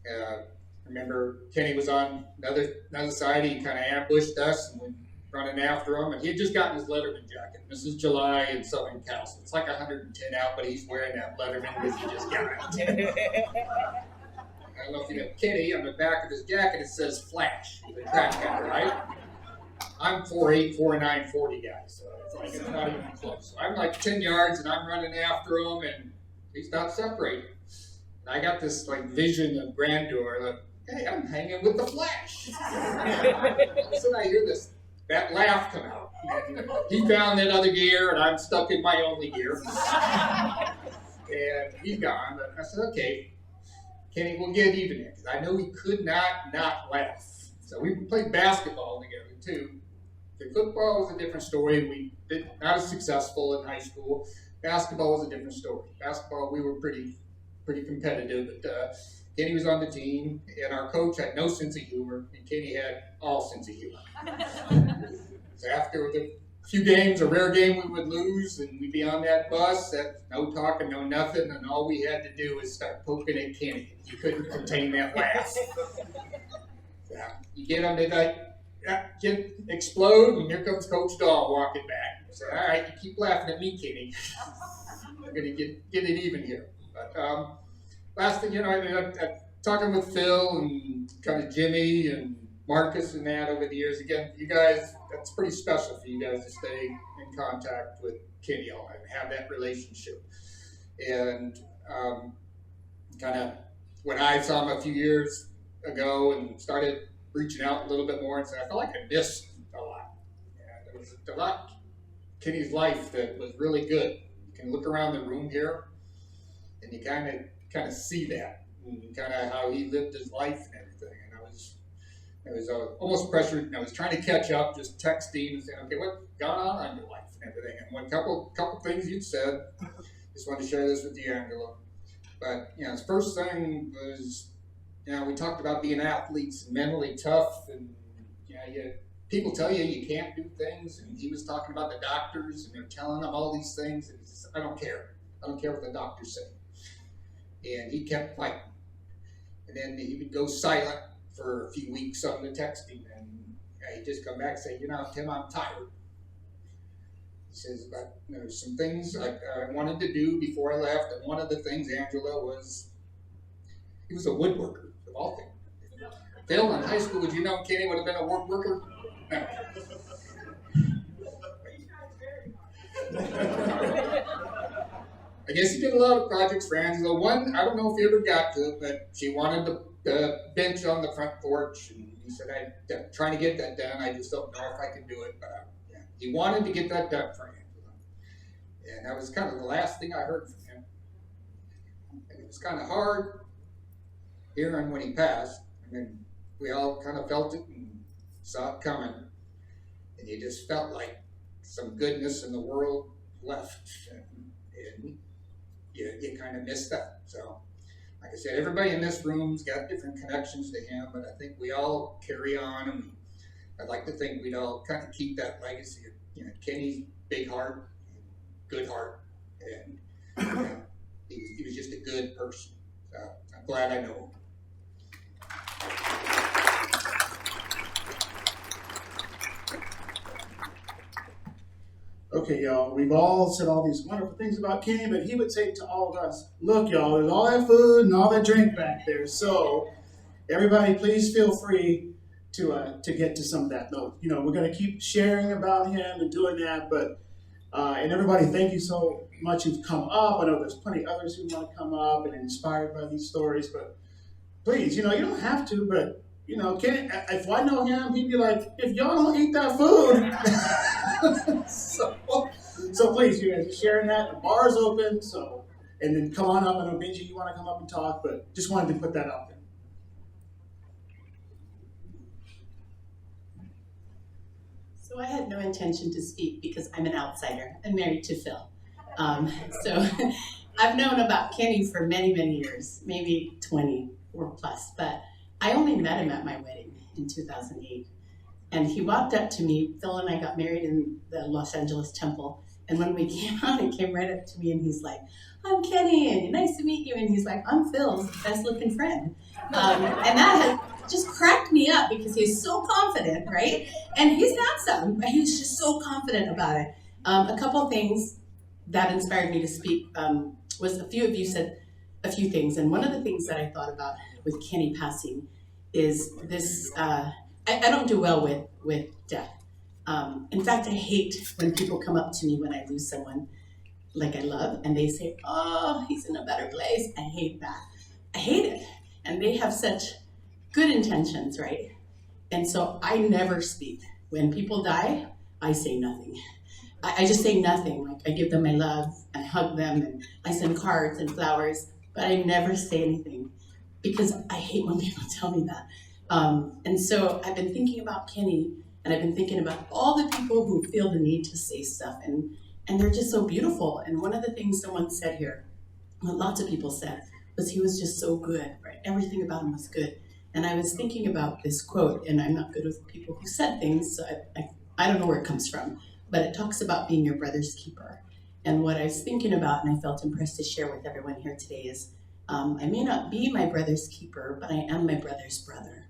And, I remember Kenny was on another side. He kind of ambushed us and went running after him. And he had just gotten his Letterman jacket. This is July in Southern Cal. So it's like 110 out, but he's wearing that Letterman because he just got it. I don't know if you know Kenny, on the back of his jacket it says Flash, the track guy, right? I'm 4'8", 4'9", 40 guy, so it's not even close. So I'm like 10 yards and I'm running after him and he's not separating. And I got this like vision of grandeur, like, hey, I'm hanging with the Flash. So I hear that laugh come out. He found that other gear and I'm stuck in my only gear. And he's gone, but I said, okay, Kenny, we'll get even here, because I know he could not laugh. So we played basketball together too. The football was a different story. We did not as successful in high school. Basketball was a different story. Basketball, we were pretty competitive, but Kenny was on the team, and our coach had no sense of humor, and Kenny had all sense of humor. So after the few games, a rare game we would lose, and we'd be on that bus, no talking, no nothing, and all we had to do was start poking at Kenny. You couldn't contain that laugh. Yeah, you get them, they like, explode, and here comes Coach Dahl walking back. So, all right, you keep laughing at me, Kenny. We're gonna get it even here. But last thing, I'm talking with Phil and kind of Jimmy and Marcus and that over the years. Again, you guys, that's pretty special for you guys to stay in contact with Kenny all and have that relationship. And kind of when I saw him a few years ago and started reaching out a little bit more and said, I felt like I missed a lot. Yeah, there was a lot in Kenny's life that was really good. You can look around the room here and you kind of see that and kind of how he lived his life and everything. And I was almost pressured, and I was trying to catch up, just texting and saying, okay, what's gone on in your life and everything. And one couple things you'd said, just wanted to share this with you, Angela. But, his first thing was, we talked about being athletes and mentally tough, and, people tell you you can't do things, and he was talking about the doctors, and they're telling him all these things, and he says, I don't care. I don't care what the doctors say. And he kept fighting. And then he would go silent for a few weeks on the texting, and he'd just come back and say, Tim, I'm tired. He says, but there's some things I wanted to do before I left, and one of the things, Angela, was he was a woodworker, of all things. Phil, in high school, would you know Kenny would have been a woodworker? No. I guess he did a lot of projects for Angela. One, I don't know if he ever got to it, but she wanted the bench on the front porch, and he said, I'm trying to get that done. I just don't know if I can do it, but he wanted to get that done for Angela. And that was kind of the last thing I heard from him. And it was kind of hard hearing when he passed. I mean, we all kind of felt it and saw it coming. And you just felt like some goodness in the world left. And you kind of missed that. So, like I said, everybody in this room's got different connections to him, but I think we all carry on, and I'd like to think we'd all kind of keep that legacy of, Kenny's big heart, good heart, and he was just a good person. So I'm glad I know him. Okay, y'all, we've all said all these wonderful things about Kenny, but he would say to all of us, look, y'all, there's all that food and all that drink back there. So everybody, please feel free to get to some of that. No, we're going to keep sharing about him and doing that, but and everybody, thank you so much who've come up. I know there's plenty of others who want to come up and inspired by these stories, but please, you don't have to, but Kenny, if I know him, he'd be like, if y'all don't eat that food. So please, you guys are sharing that. The bar is open, and then come on up. I know, Benji, you want to come up and talk, but just wanted to put that out there. So I had no intention to speak because I'm an outsider. I'm married to Phil. So I've known about Kenny for many, many years, maybe 20 or plus, but I only met him at my wedding in 2008. And he walked up to me. Phil and I got married in the Los Angeles Temple. And when we came out, he came right up to me and he's like, I'm Kenny, and nice to meet you. And he's like, I'm Phil's best looking friend. And that had just cracked me up because he's so confident, right? And he's handsome, but he was just so confident about it. A couple of things that inspired me to speak was a few of you said a few things. And one of the things that I thought about with Kenny passing is this, I don't do well with death. In fact, I hate when people come up to me when I lose someone like I love, and they say, oh, he's in a better place. I hate that. I hate it. And they have such good intentions, right? And so I never speak. When people die, I say nothing. I just say nothing. Like, I give them my love, I hug them, and I send cards and flowers, but I never say anything because I hate when people tell me that. And so I've been thinking about Kenny, and I've been thinking about all the people who feel the need to say stuff, and they're just so beautiful. And one of the things someone said here, well, lots of people said, was he was just so good, right? Everything about him was good. And I was thinking about this quote, and I'm not good with people who said things, so I don't know where it comes from, but it talks about being your brother's keeper. And what I was thinking about, and I felt impressed to share with everyone here today is, I may not be my brother's keeper, but I am my brother's brother.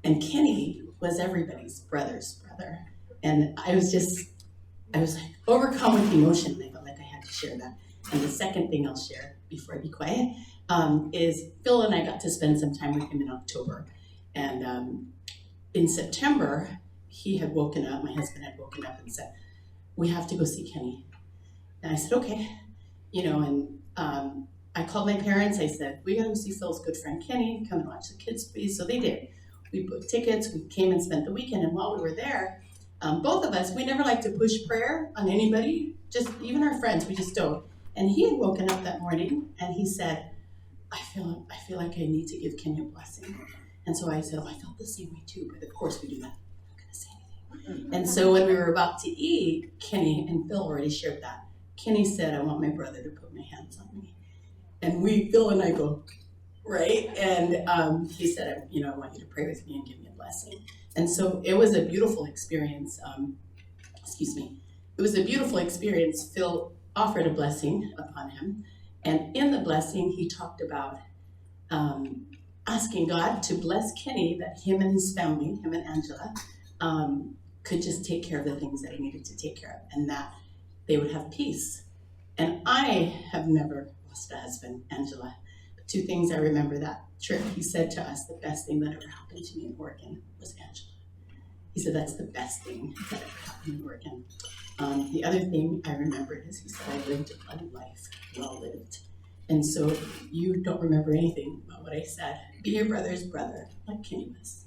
And Kenny was everybody's brother's brother. And I was like overcome with emotion, and I felt like I had to share that. And the second thing I'll share before I be quiet is Phil and I got to spend some time with him in October. And in September, he had woken up, my husband had woken up and said, we have to go see Kenny. And I said, okay. And I called my parents. I said, we got to go see Phil's good friend Kenny. Come and watch the kids, please. So they did. We booked tickets. We came and spent the weekend. And while we were there, both of us, we never like to push prayer on anybody, just even our friends, we just don't. And he had woken up that morning and he said, I feel like I need to give Kenny a blessing. And so I said, I felt the same way too, but of course we do that. I'm not gonna say anything. And so when we were about to eat, Kenny and Phil already shared that. Kenny said, I want my brother to put my hands on me. And Phil and I go, right? And he said, I want you to pray with me and give me a blessing. And so it was a beautiful experience. Excuse me. It was a beautiful experience. Phil offered a blessing upon him. And in the blessing, he talked about asking God to bless Kenny, that him and his family, him and Angela, could just take care of the things that he needed to take care of, and that they would have peace. And I have never lost a husband, Angela. But two things I remember that trip. He said to us, the best thing that ever happened to me in Oregon was Angela. He said, that's the best thing that ever happened in Oregon. The other thing I remembered is he said, I lived a life well lived. And so you don't remember anything about what I said. Be your brother's brother, like Kenny was.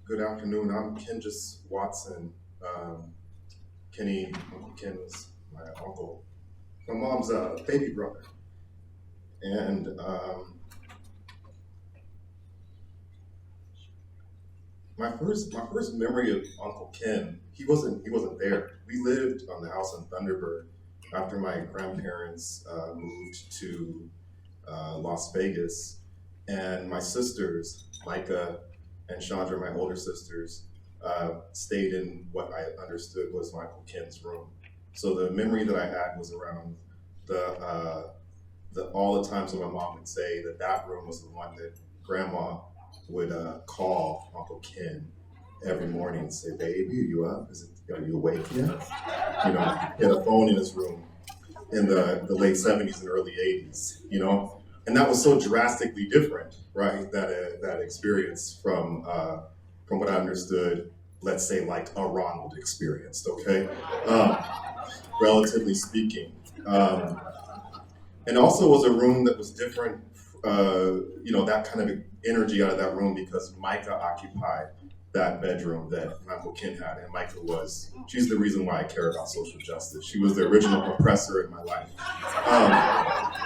Good afternoon. I'm Kenjus Watson. Uncle Ken was my uncle, my mom's baby brother. And my first memory of Uncle Ken, he wasn't there. We lived on the house in Thunderbird after my grandparents moved to Las Vegas, and my sisters, Micah and Chandra, my older sisters, stayed in what I understood was my Uncle Ken's room. So the memory that I had was around all the times when my mom would say that room was the one that Grandma would call Uncle Ken every morning and say, "Baby, are you up? Are you awake yet?" He had a phone in his room in the late 70s and early 80s, And that was so drastically different, right? That experience from what I understood, let's say like a Ronald experienced, okay? Relatively speaking. And also was a room that was different, that kind of energy out of that room because Micah occupied that bedroom that Uncle Ken had. And Micah she's the reason why I care about social justice. She was the original oppressor in my life.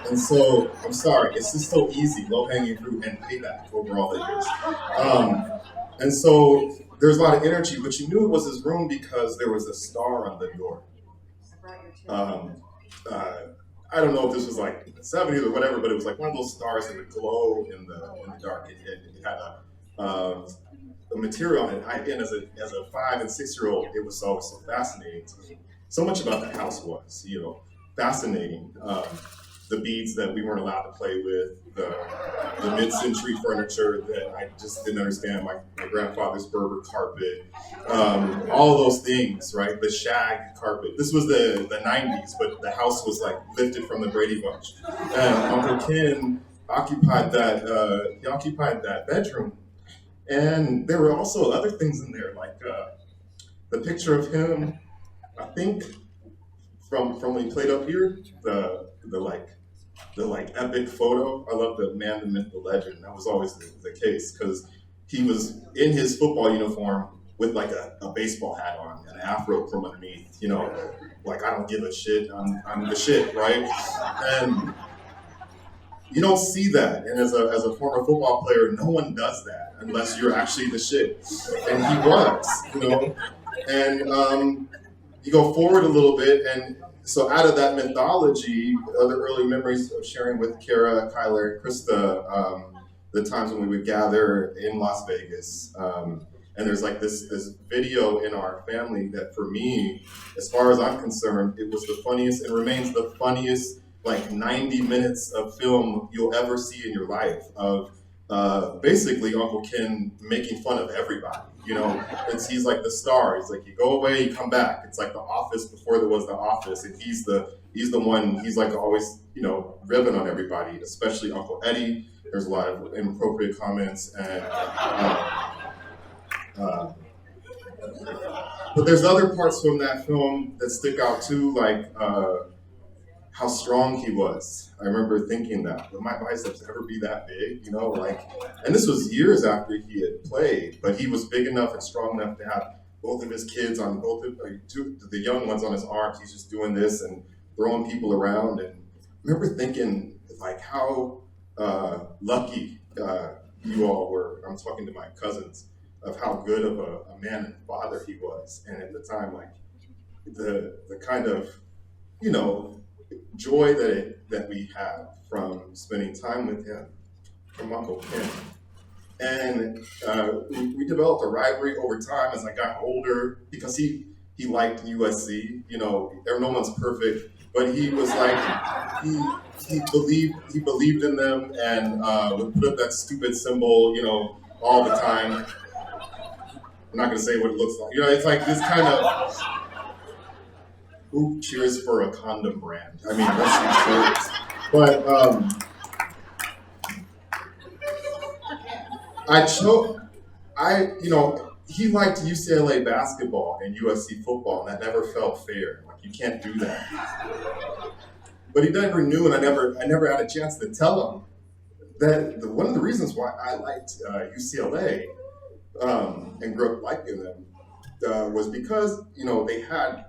And so, I'm sorry, it's just so easy, low-hanging fruit and payback over all the years. And so, there's a lot of energy, but you knew it was his room because there was a star on the door. I don't know if this was like in the 70s or whatever, but it was like one of those stars that would glow in the dark. It had a material on it. And as a 5 and 6 year old, it was always so fascinating to me. So much about the house was, fascinating. The beads that we weren't allowed to play with, the mid-century furniture that I just didn't understand, my grandfather's Berber carpet, all of those things, right? The shag carpet. This was the 90s, but the house was like lifted from the Brady Bunch. And Uncle Ken occupied that bedroom. And there were also other things in there, like the picture of him, I think, from when he played up here, the epic photo. I love the man, the myth, the legend. That was always the case because he was in his football uniform with like a baseball hat on and an afro from underneath. Like I don't give a shit. I'm the shit, right? And you don't see that. And as a former football player, no one does that unless you're actually the shit. And he was, And you go forward a little bit, and so out of that mythology, other early memories of sharing with Kara, Kyler, and Krista, the times when we would gather in Las Vegas. And there's like this video in our family that for me, as far as I'm concerned, it was the funniest and remains the funniest like 90 minutes of film you'll ever see in your life of basically Uncle Ken making fun of everybody. He's like the star. He's like, you go away, you come back. It's like The Office before there was The Office, and he's the one. He's like always, ribbing on everybody, especially Uncle Eddie. There's a lot of inappropriate comments, and but there's other parts from that film that stick out too, like how strong he was. I remember thinking that, will my biceps ever be that big? And this was years after he had played, but he was big enough and strong enough to have both of his kids on the young ones on his arms. He's just doing this and throwing people around. And I remember thinking like how lucky you all were. I'm talking to my cousins of how good of a man and father he was, and at the time, like the kind of joy that we had from spending time with him, from Uncle Ken. And we developed a rivalry over time as I got older because he liked USC. No one's perfect, but he was like he believed in them and would put up that stupid symbol, all the time. I'm not gonna say what it looks like. It's like this kind of who cheers for a condom brand. I mean, that's cheers. But he liked UCLA basketball and USC football, and that never felt fair. Like, you can't do that. But he never knew, and I never had a chance to tell him that one of the reasons why I liked UCLA and grew up liking them was because, they had,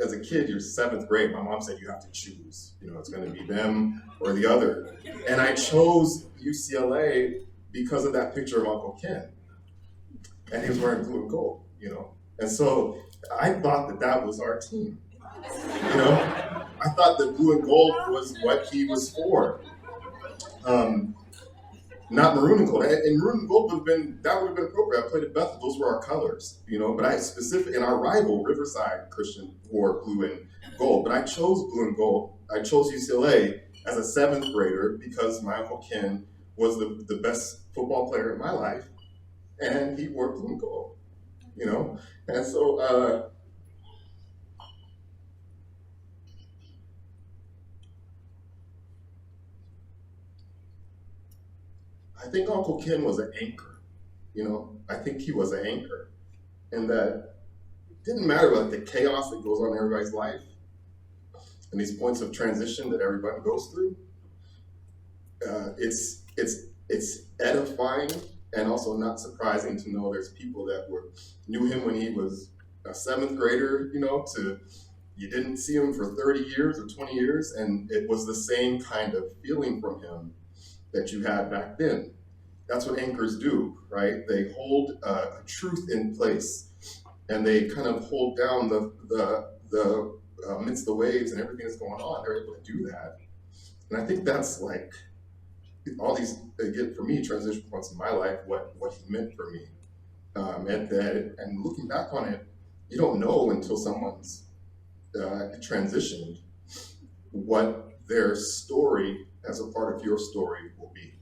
as a kid, you're 7th grade, my mom said you have to choose. It's going to be them or the other. And I chose UCLA because of that picture of Uncle Ken. And he was wearing blue and gold, And so I thought that was our team. I thought that blue and gold was what he was for. Not maroon and gold. And maroon and gold would have been appropriate. I played at Bethel, those were our colors, but I in our rival, Riverside Christian, wore blue and gold. But I chose blue and gold. I chose UCLA as a 7th grader because my Uncle Ken was the best football player in my life, and he wore blue and gold, And so I think Uncle Ken was an anchor, I think he was an anchor, and that it didn't matter about the chaos that goes on in everybody's life and these points of transition that everybody goes through. It's edifying and also not surprising to know there's people that knew him when he was a 7th grader, to you didn't see him for 30 years or 20 years, and it was the same kind of feeling from him that you had back then. That's what anchors do, right? They hold a truth in place, and they kind of hold down the amidst the waves and everything that's going on. They're able to do that, and I think that's like all these, again, for me, transition points in my life, what he meant for me. And looking back on it, you don't know until someone's transitioned what their story as a part of your story will be.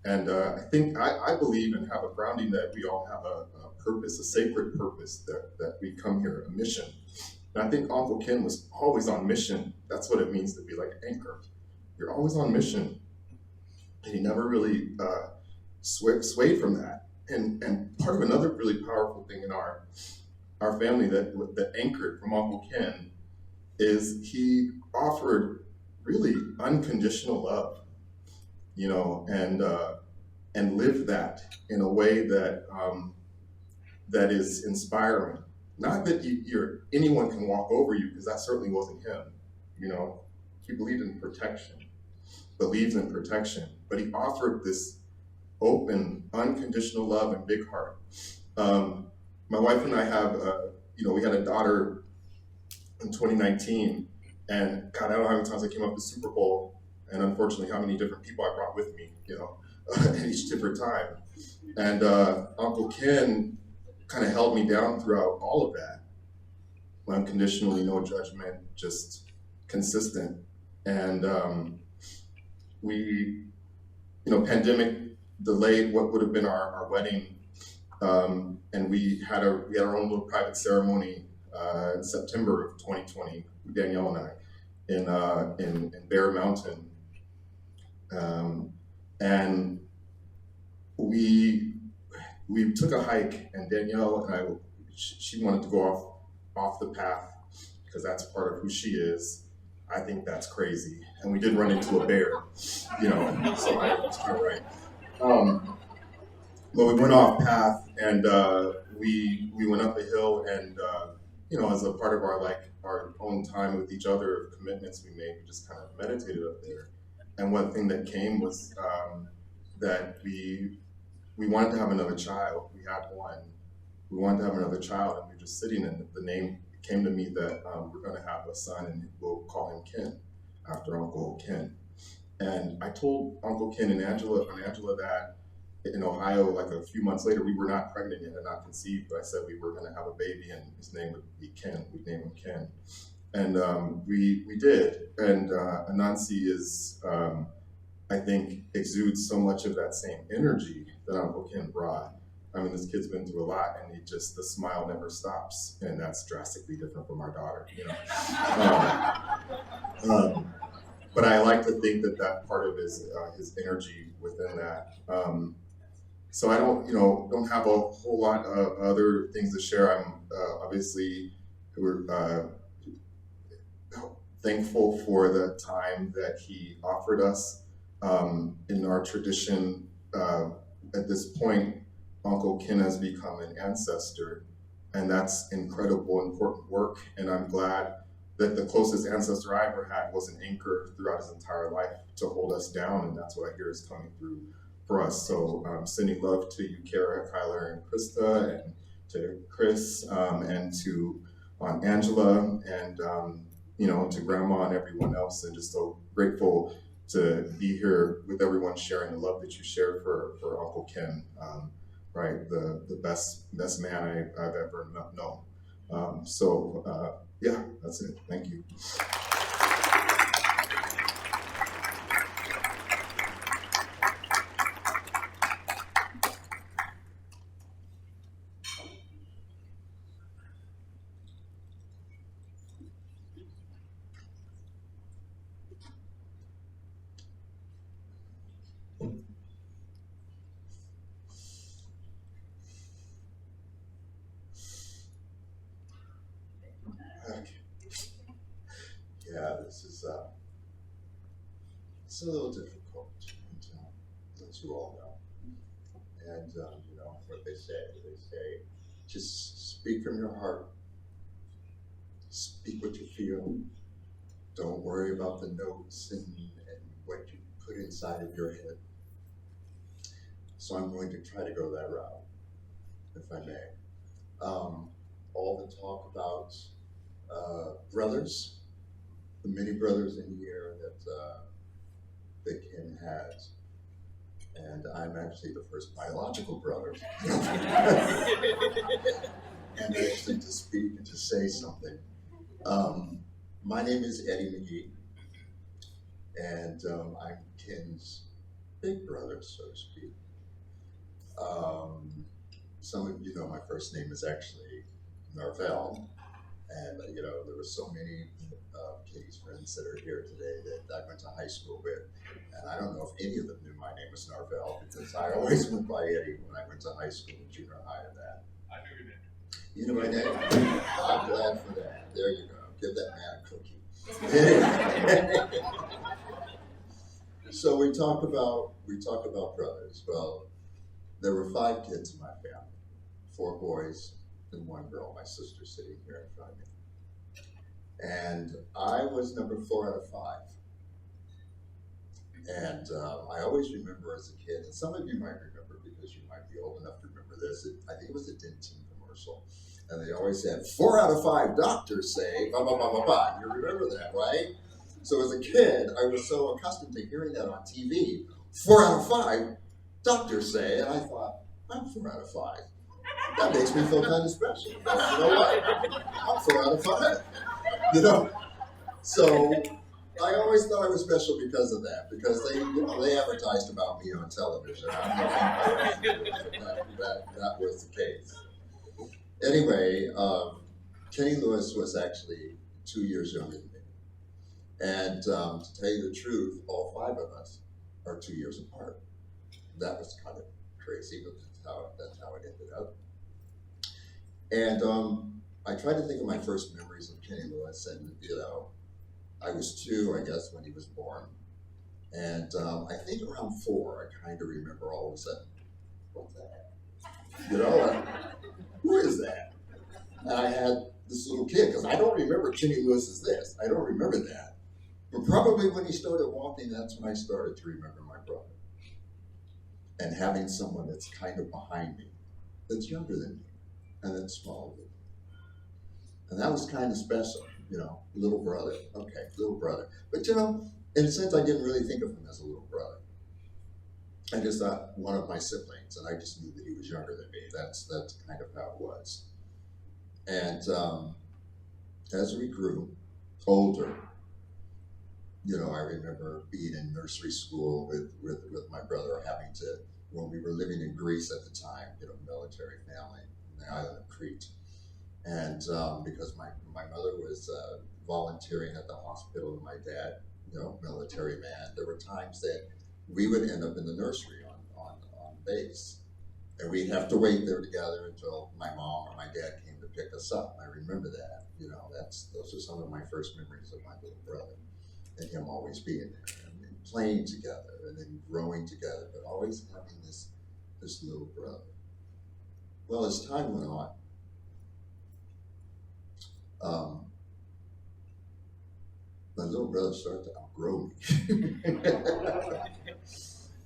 And I think I believe and have a grounding that we all have a purpose, a sacred purpose that we come here, a mission. And I think Uncle Ken was always on mission. That's what it means to be like an anchor. You're always on mission. And he never really swayed from that. And part of another really powerful thing in our family that anchored from Uncle Ken is he offered really unconditional love, and lived that in a way that that is inspiring. Not that anyone can walk over you, because that certainly wasn't him. He believed in protection, believes in protection, but he offered this open, unconditional love and big heart. My wife and I have, we had a daughter in 2019, and God, I don't know how many times I came up to Super Bowl, and unfortunately how many different people I brought with me, at each different time. And Uncle Ken kind of held me down throughout all of that. Unconditionally, no judgment, just consistent. And pandemic delayed what would have been our wedding, and we had our own little private ceremony in September of 2020, Danielle and I, in Bear Mountain, and we took a hike, and Danielle and I, she wanted to go off the path because that's part of who she is. I think that's crazy, and we did run into a bear, so I was kind of right. But we went off path, and we went up a hill, and as a part of our own time with each other, commitments we made, we just kind of meditated up there. And one thing that came was that we wanted to have another child. We had one. We wanted to have another child, and we were just sitting, and the name came to me that we're going to have a son, and we'll call him Ken, after Uncle Ken. And I told Uncle Ken and Angela that in Ohio, like a few months later, we were not pregnant yet and not conceived, but I said we were going to have a baby, and his name would be Ken. We'd name him Ken. And we did. And Anansi is, I think, exudes so much of that same energy that Uncle Ken brought. I mean, this kid's been through a lot, and the smile never stops, and that's drastically different from our daughter, you know. But I like to think that part of his energy within that. So I don't have a whole lot of other things to share. I'm obviously we're thankful for the time that he offered us. In our tradition, at this point, Uncle Ken has become an ancestor, and that's incredible, important work. And I'm glad that the closest ancestor I ever had was an anchor throughout his entire life to hold us down, and that's what I hear is coming through for us. So sending love to you, Kara, Kyler, and Krista, and to Chris, and to Aunt Angela, and to Grandma and everyone else, and just so grateful to be here with everyone sharing the love that you shared for Uncle Ken. Right, the best man I've ever known. Yeah, that's it. Thank you. Yeah, this is it's a little difficult, as you all know. And what they say, just speak from your heart. Speak what you feel. Don't worry about the notes and what you put inside of your head. So I'm going to try to go that route, if I may. All the talk about brothers, the many brothers in here that Ken has, and I'm actually the first biological brother. And actually to speak and to say something. My name is Eddie McGee, and I'm Ken's big brother, so to speak. Some of you know my first name is actually Narvel, and there were so many Kenny's friends that are here today that I went to high school with, and I don't know if any of them knew my name was Narvel, because I always went by Eddie when I went to high school and junior high and that. I knew your name. You know my name? I'm glad for that. There you go. Give that man a cookie. So we talk about brothers. Well, there were 5 kids in my family, 4 boys and 1 girl. My sister sitting here in front of me. And I was number 4 out of 5. And I always remember as a kid, and some of you might remember because you might be old enough to remember this, I think it was a Dentyne commercial. And they always said, 4 out of 5 doctors say, blah, blah, blah, blah, blah. You remember that, right? So as a kid, I was so accustomed to hearing that on TV, 4 out of 5 doctors say, and I thought, I'm 4 out of 5. That makes me feel kind of special. But you know what? I'm 4 out of 5. So I always thought I was special because of that, because they advertised about me on television. I don't know that was the case. Anyway, Kenny Lewis was actually 2 years younger than me. And to tell you the truth, all 5 of us are 2 years apart. That was kind of crazy, but that's how it ended up. And I tried to think of my first memories of Kenny Lewis, and I was 2, I guess, when he was born. And I think around 4, I kind of remember all of a sudden, what's that? Who is that? And I had this little kid, because I don't remember Kenny Lewis as this. I don't remember that. But probably when he started walking, that's when I started to remember my brother. And having someone that's kind of behind me, that's younger than me, and that's smaller than me. And that was kind of special, little brother. Okay, little brother. But in a sense, I didn't really think of him as a little brother. I just thought one of my siblings, and I just knew that he was younger than me. That's kind of how it was. And as we grew older, I remember being in nursery school with my brother, having to, when we were living in Greece at the time, military family in the island of Crete. And because my mother was volunteering at the hospital and my dad, military man, there were times that we would end up in the nursery on base. And we'd have to wait there together until my mom or my dad came to pick us up. I remember that. Those are some of my first memories of my little brother and him always being there and playing together and then growing together, but always having this little brother. Well, as time went on, my little brother started to outgrow me.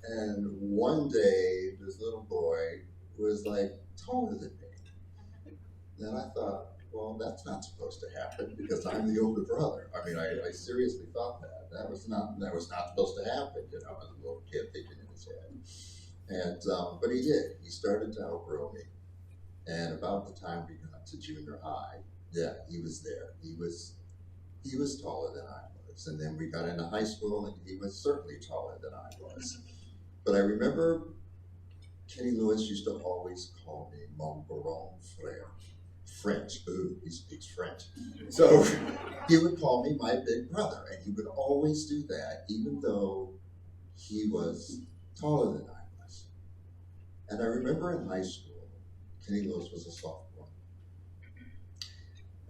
And one day, this little boy was like taller than me. And I thought, well, that's not supposed to happen because I'm the older brother. I mean, I seriously thought that. That was not supposed to happen, as a little kid thinking in his head. And, but he did. He started to outgrow me. And about the time we got to junior high, yeah, he was there. He was taller than I was. And then we got into high school and he was certainly taller than I was. But I remember Kenny Lewis used to always call me mon grand frère. French, ooh, he speaks French. So he would call me my big brother, and he would always do that, even though he was taller than I was. And I remember in high school, Kenny Lewis was a sophomore,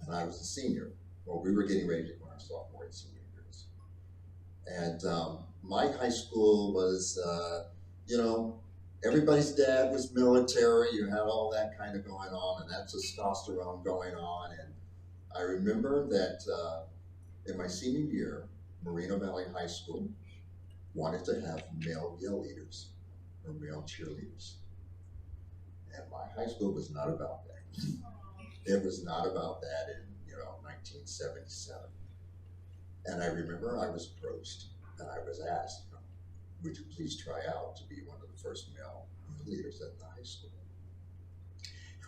and I was a senior. Well, we were getting ready to go on our sophomore and senior years. And my high school was, everybody's dad was military, you had all that kind of going on, and that testosterone going on. And I remember that in my senior year, Moreno Valley High School wanted to have male yell leaders or male cheerleaders. And my high school was not about that. It was not about that in 1977. And I remember I was approached and I was asked, would you please try out to be one of the first male leaders at the high school?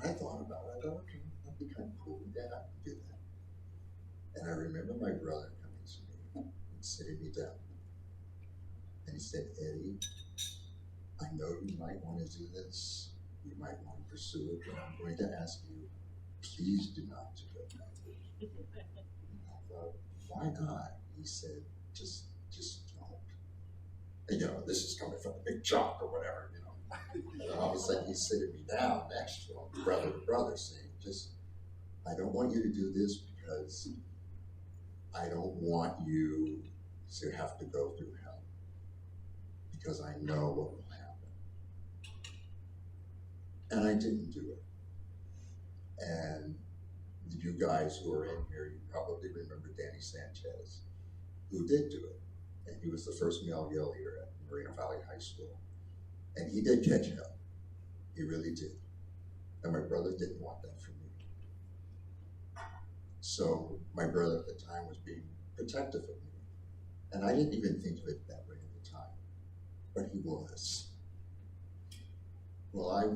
And I thought about it. I thought, okay, that'd be kind of cool. Yeah, I could do that. And I remember my brother coming to me and sitting me down. And he said, Eddie, I know you might want to do this. You might want to pursue it, but I'm going to ask you, please do not do it. And I thought, why not? He said, just don't. And this is coming from the big jock or whatever, And all of a sudden he's sitting me down next to him, brother to brother, saying, I don't want you to do this because I don't want you to have to go through hell. Because I know what will happen. And I didn't do it. And you guys who are in here, you probably remember Danny Sanchez, who did do it. And he was the first male yell leader at Moreno Valley High School. And he did catch hell. He really did. And my brother didn't want that for me. So my brother at the time was being protective of me. And I didn't even think of it that way at the time. But he was. Well, I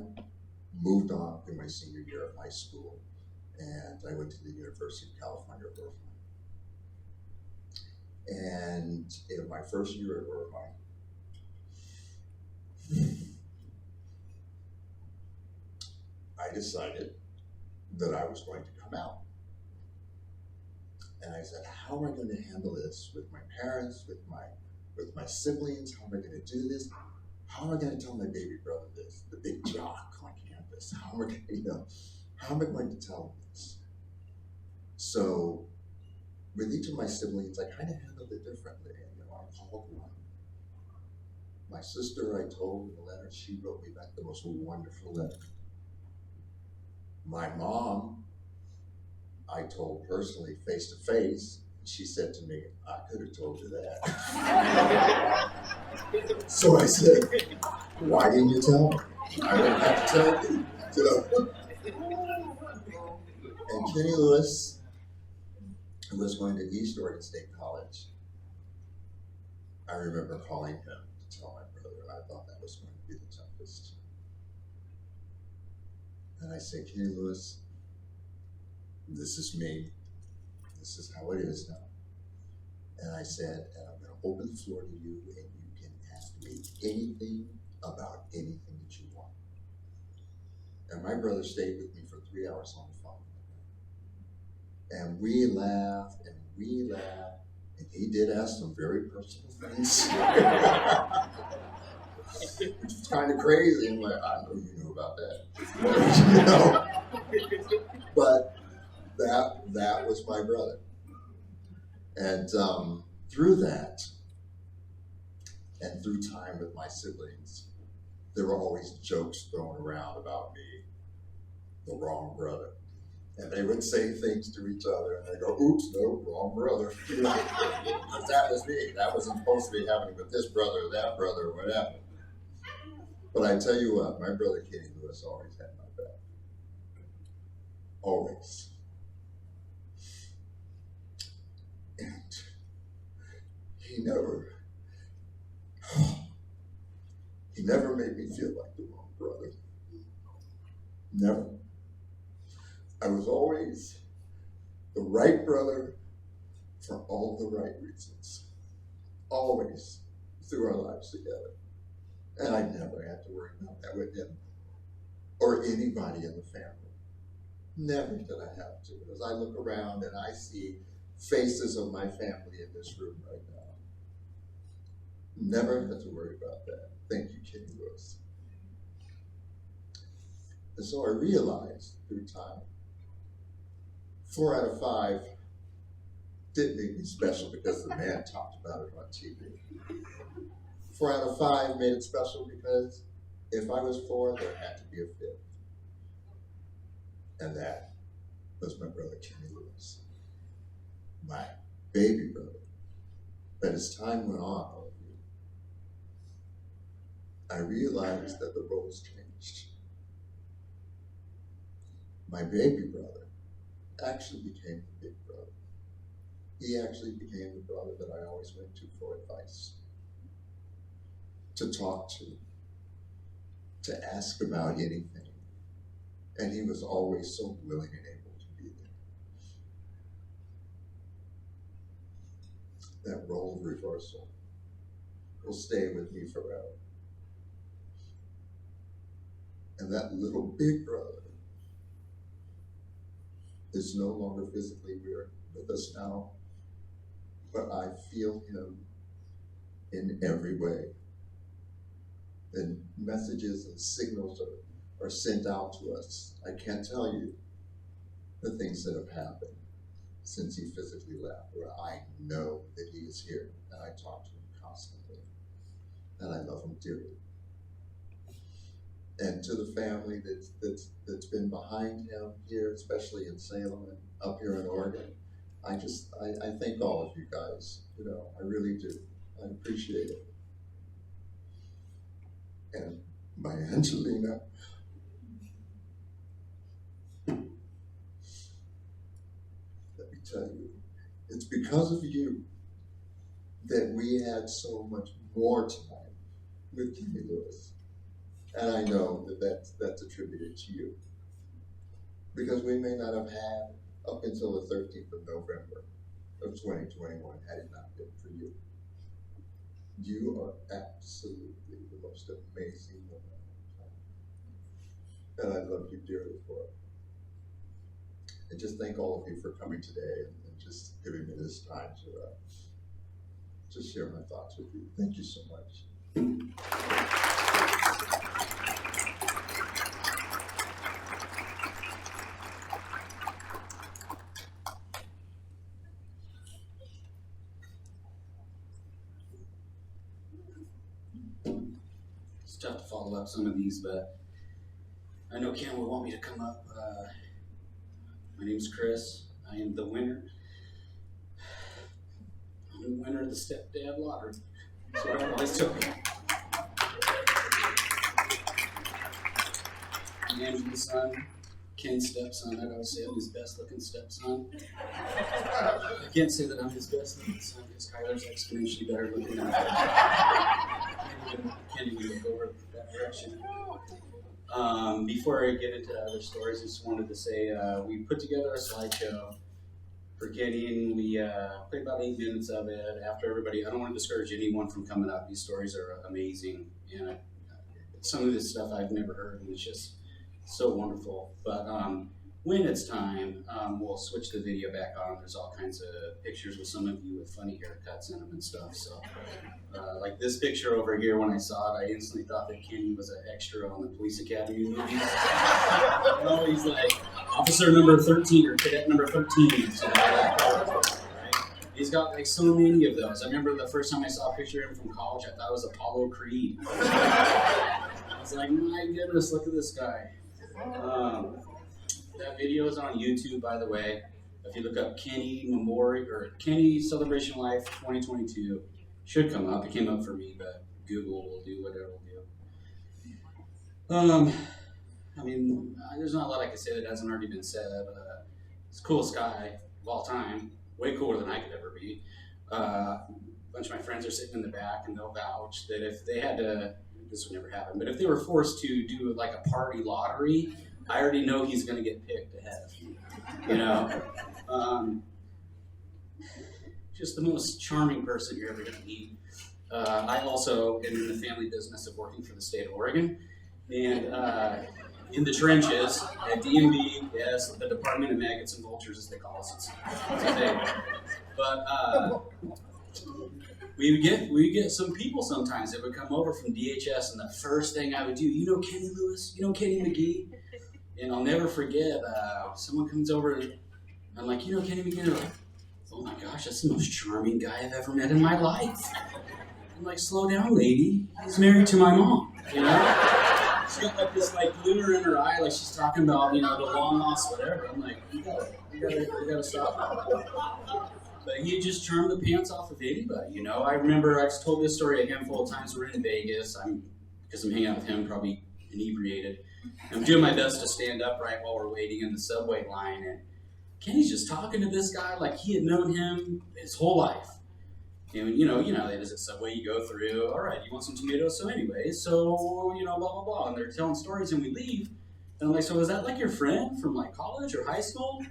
moved on through my senior year of high school. And I went to the University of California at Irvine. And in my first year at Irvine, I decided that I was going to come out. And I said, how am I going to handle this with my parents, with my siblings? How am I going to do this? How am I going to tell my baby brother this, the big jock on campus? How am I going to tell him this? So with each of my siblings, I kind of handled it differently. I called one. My sister, I told in the letter, she wrote me back the most wonderful letter. My mom, I told personally face to face, she said to me, I could have told you that. So I said, why didn't you tell me? I didn't have to tell you. And Kenny Lewis, who was going to East Oregon State College, I remember calling him to tell my brother, and I thought that was going to be the toughest. And I said, Kenny Lewis, this is me. This is how it is now. And I said, and I'm going to open the floor to you, and you can ask me anything about anything that you want. And my brother stayed with me for 3 hours on the phone. And we laughed, and we laughed, and he did ask some very personal things. Which was kind of crazy. I'm like, I know you knew about that. You know? But that was my brother. And through that, and through time with my siblings, there were always jokes thrown around about me, the wrong brother. And they would say things to each other, and they go, oops, no, wrong brother. But that was me. That wasn't supposed to be happening with this brother or that brother or whatever. But I tell you what, my brother Kenny Lewis always had my back. Always. And he never made me feel like the wrong brother. Never. I was always the right brother for all the right reasons. Always through our lives together. And I never had to worry about that with him or anybody in the family. Never did I have to. As I look around and I see faces of my family in this room right now, never had to worry about that. Thank you, Kenny Lewis. And so I realized through time, 4 out of 5 didn't make me special because the man talked about it on TV. 4 out of 5 made it special because if I was 4, there had to be a 5th. And that was my brother Kenny Lewis, my baby brother. But as time went on, all of you, I realized that the roles changed. My baby brother actually became the big brother. He actually became the brother that I always went to for advice, to talk to ask about anything. And he was always so willing and able to be there. That role of reversal will stay with me forever. And that little big brother is no longer physically with us now, but I feel him in every way. And messages and signals are sent out to us. I can't tell you the things that have happened since he physically left, where I know that he is here, and I talk to him constantly, and I love him dearly. And to the family that's been behind him here, especially in Salem and up here in Oregon, I thank all of you guys. You know, I really do. I appreciate it. And my Angelina, let me tell you, it's because of you that we had so much more tonight with Kenny Lewis. And I know that that's attributed to you. Because we may not have had up until the 13th of November of 2021 had it not been for you. You are absolutely the most amazing woman. And I love you dearly for it. And just thank all of you for coming today and just giving me this time to just share my thoughts with you. Thank you so much. It's tough to follow up some of these, but I know Ken would want me to come up. My name's Chris. I am the winner. I'm the winner of the stepdad lottery. That's what I always told me. Angela's son, Ken's stepson, I'd always say I'm his best looking stepson. I can't say that I'm his best looking son because Kyler's exponentially better looking than I can't even look over that direction. Before I get into other stories, I just wanted to say we put together a slideshow for Kenny, and we played about 8 minutes of it after everybody. I don't want to discourage anyone from coming up. These stories are amazing, and some of this stuff I've never heard, and it's just so wonderful. But when it's time, we'll switch the video back on. There's all kinds of pictures with some of you with funny haircuts in them and stuff. So, like this picture over here, when I saw it, I instantly thought that Kenny was an extra on the Police Academy movies. You know, he's like officer number 13 or cadet number 13. So, right? He's got like so many of those. I remember the first time I saw a picture of him from college, I thought it was Apollo Creed. I was like, my goodness, look at this guy. That video is on YouTube, by the way. If you look up Kenny Memorial or Kenny Celebration Life 2022, should come up. It came up for me, but Google will do what it'll do. I mean, there's not a lot I can say that hasn't already been said. It's the coolest guy of all time, way cooler than I could ever be. A bunch of my friends are sitting in the back, and they'll vouch that if they had to, this would never happen, but if they were forced to do like a party lottery, I already know he's going to get picked ahead of me, you know. Just the most charming person you're ever going to meet. I also am in the family business of working for the state of Oregon, and in the trenches at DMV, yes, the Department of Maggots and Vultures, as they call us. It's a thing. But we would get some people sometimes that would come over from DHS, and the first thing I would do, you know Kenny Lewis, you know Kenny McGee? And I'll never forget, someone comes over and I'm like, you know Kenny McGee? They're like, oh my gosh, that's the most charming guy I've ever met in my life. I'm like, slow down, lady. He's married to my mom, you know? She's got like this like glimmer in her eye, like she's talking about, you know, the long lost whatever. I'm like, you gotta stop. But he just charmed the pants off of anybody, you know? I remember I've told this story a handful of times. We're in Vegas. Because I'm hanging out with him, probably inebriated. I'm doing my best to stand upright while we're waiting in the subway line, and Kenny's just talking to this guy like he had known him his whole life. And you know, it is a subway you go through. All right, you want some tomatoes? So anyway, so you know, blah blah blah, and they're telling stories, and we leave. And I'm like, so is that like your friend from like college or high school?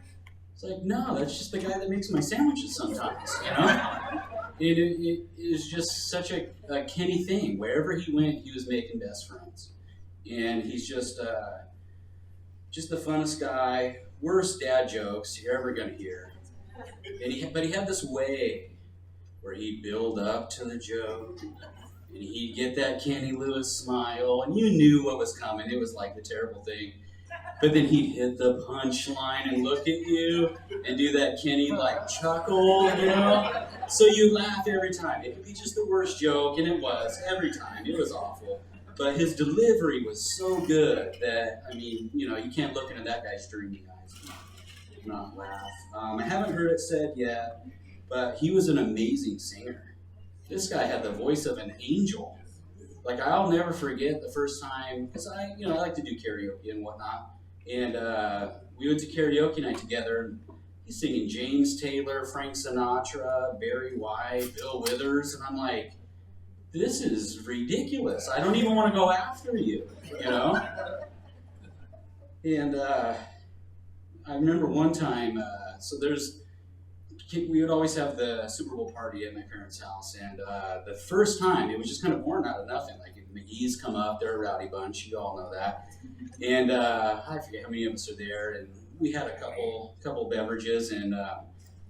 It's like, no, that's just the guy that makes my sandwiches sometimes, you know? It is just such a Kenny thing. Wherever he went, he was making best friends. And he's just the funnest guy, worst dad jokes you're ever gonna hear. But he had this way where he'd build up to the joke, and he'd get that Kenny Lewis smile, and you knew what was coming. It was like the terrible thing. But then he'd hit the punchline and look at you and do that Kenny like chuckle, you know? So you laugh every time. It could be just the worst joke, and it was every time. It was awful. But his delivery was so good that, I mean, you know, you can't look into that guy's dreamy eyes and not laugh. I haven't heard it said yet, but he was an amazing singer. This guy had the voice of an angel. Like, I'll never forget the first time, because I like to do karaoke and whatnot. And we went to karaoke night together, and he's singing James Taylor, Frank Sinatra, Barry White, Bill Withers, and I'm like, this is ridiculous. I don't even want to go after you, you know? And I remember one time, we would always have the Super Bowl party at my parents' house, and the first time, it was just kind of born out of nothing. Like, McGee's come up, they're a rowdy bunch, you all know that. And I forget how many of us are there, and we had a couple beverages, and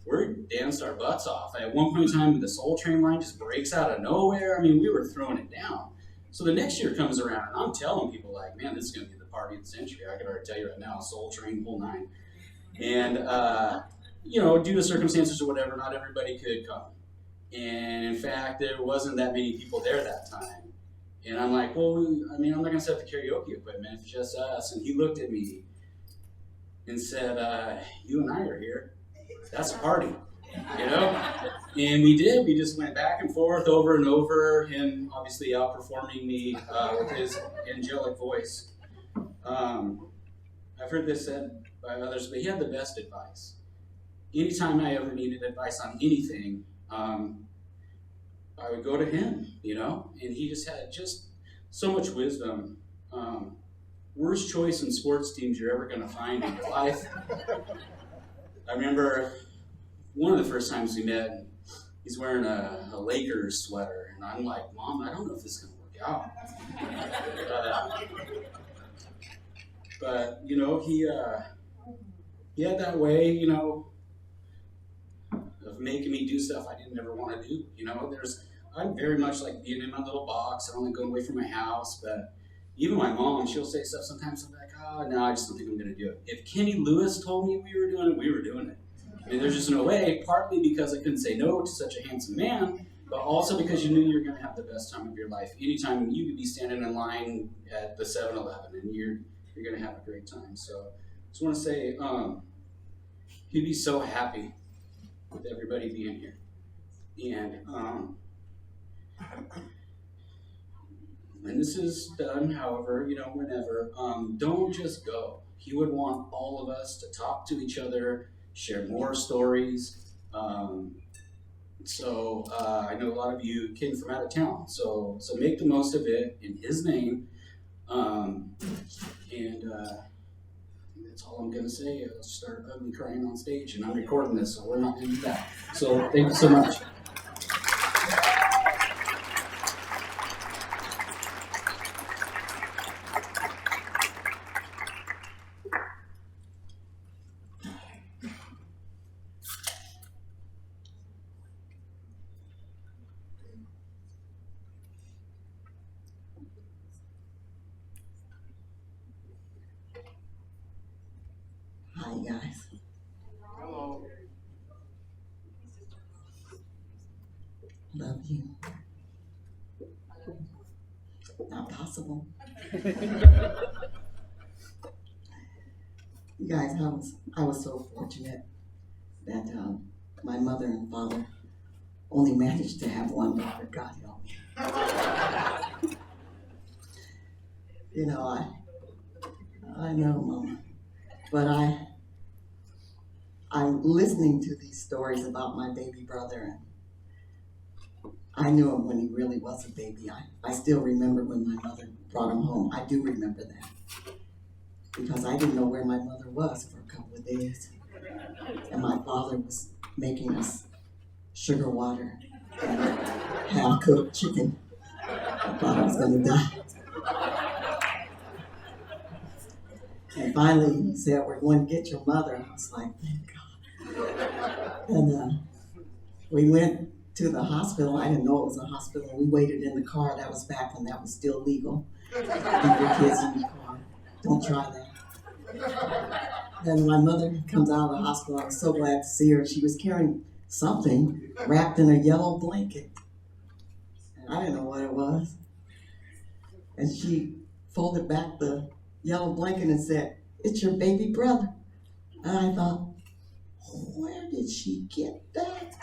we danced our butts off. At one point in time, the Soul Train line just breaks out of nowhere. I mean, we were throwing it down. So the next year comes around, and I'm telling people, like, man, this is going to be the party of the century. I can already tell you right now, Soul Train, whole nine. And, due to circumstances or whatever, not everybody could come. And in fact, there wasn't that many people there that time. And I'm like, well, I'm not going to set up the karaoke equipment, it's just us. And he looked at me and said, you and I are here. That's a party. you know? And we did. We just went back and forth over and over, him obviously outperforming me with his angelic voice. I've heard this said by others, but he had the best advice. Anytime I ever needed advice on anything, I would go to him, you know? And he just had just so much wisdom. Worst choice in sports teams you're ever going to find in your life. I remember one of the first times we met, he's wearing a Lakers sweater, and I'm like, Mom, I don't know if this is going to work out. But you know, he had that way, you know, of making me do stuff I didn't ever want to do. You know, I'm very much like being in my little box. I don't like going away from my house, but even my mom, she'll say stuff sometimes. I'm like, oh, no, I just don't think I'm going to do it. If Kenny Lewis told me we were doing it, we were doing it. I mean, there's just no way, partly because I couldn't say no to such a handsome man, but also because you knew you were going to have the best time of your life. Anytime you could be standing in line at the 7-Eleven and you're going to have a great time. So I just want to say, he'd be so happy with everybody being here. And when this is done, however, you know, whenever, don't just go. He would want all of us to talk to each other, share more stories. So I know a lot of you came from out of town, so make the most of it in his name. And that's all I'm gonna say. I'll start ugly crying on stage, and I'm recording this, so we're not gonna do that. So thank you so much. Hi, guys. Hello. Love you. Not possible. You guys, I was so fortunate that my mother and father only managed to have one daughter. God help me. You know, I know, Mama, but I'm listening to these stories about my baby brother, and I knew him when he really was a baby. I still remember when my mother brought him home. I do remember that because I didn't know where my mother was for a couple of days, and my father was making us sugar water and half-cooked chicken. I thought I was going to die. And finally, he said, "We're going to get your mother." I was like, thank God. And we went to the hospital. I didn't know it was a hospital. We waited in the car. That was back when that was still legal. Keep your kids in the car. Don't try that. And my mother comes out of the hospital. I was so glad to see her. She was carrying something wrapped in a yellow blanket. And I didn't know what it was. And she folded back the yellow blanket and said, "It's your baby brother." And I thought, where did she get that?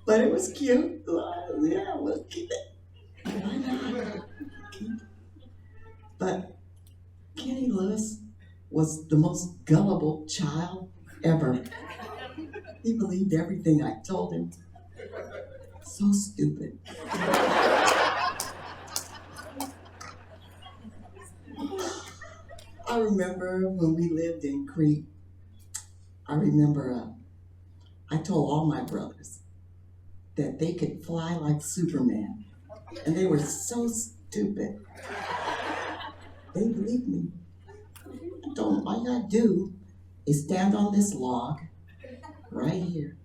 But it was cute. Yeah, it was cute. Why not? But Kenny Lewis was the most gullible child ever. He believed everything I told him. So stupid. I remember when we lived in Crete, I remember I told all my brothers that they could fly like Superman. And they were so stupid. They believed me. I told them, all you gotta do is stand on this log right here.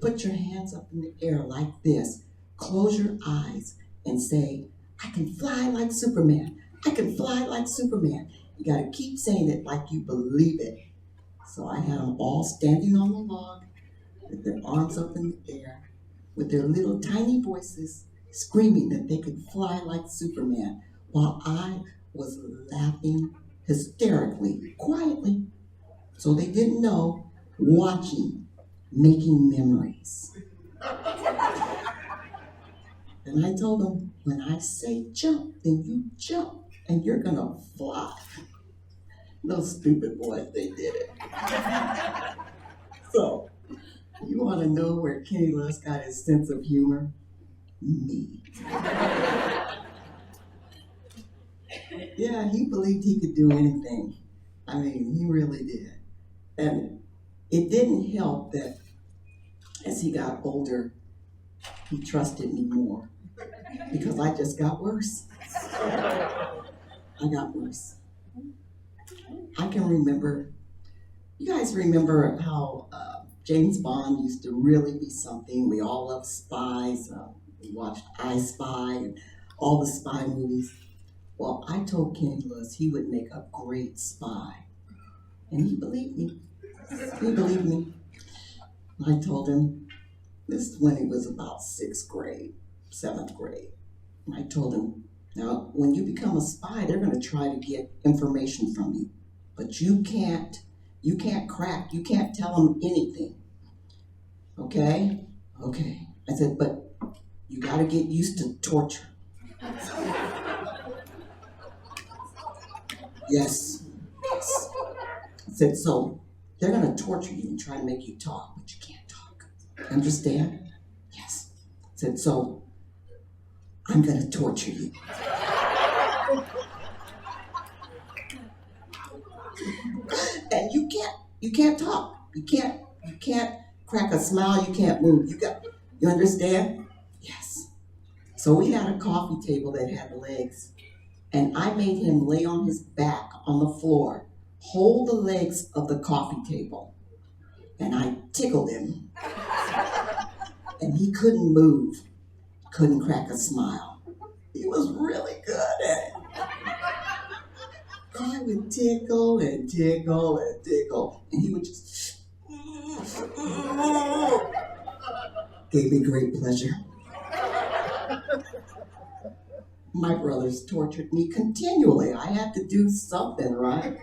Put your hands up in the air like this. Close your eyes and say, "I can fly like Superman. I can fly like Superman." You gotta keep saying it like you believe it. So I had them all standing on the log with their arms up in the air, with their little tiny voices screaming that they could fly like Superman, while I was laughing hysterically, quietly. So they didn't know watching, making memories. And I told them, when I say jump, then you jump, and you're gonna fly. Those stupid boys, they did it. So, you wanna know where Kenny Lewis got his sense of humor? Me. Yeah, he believed he could do anything. I mean, he really did. And it didn't help that as he got older, he trusted me more because I just got worse. I got worse. I can remember, you guys remember how James Bond used to really be something. We all loved spies. We watched I Spy and all the spy movies. Well, I told Kenny Lewis he would make a great spy. And he believed me. He believed me. I told him, this is when he was about 6th grade, 7th grade. And I told him, now, when you become a spy, they're going to try to get information from you. But you can't crack, you can't tell them anything. Okay? Okay. I said, but you got to get used to torture. Yes. Yes. I said, so they're going to torture you and try to make you talk, but you can't talk. Understand? Yes. I said, so I'm going to torture you. And you can't talk. You can't crack a smile, you can't move. You understand? Yes. So we had a coffee table that had legs, and I made him lay on his back on the floor, hold the legs of the coffee table, and I tickled him. And he couldn't move, couldn't crack a smile. He was really good at it. I would tickle and tickle and tickle, and he would just gave me great pleasure. My brothers tortured me continually. I had to do something, right?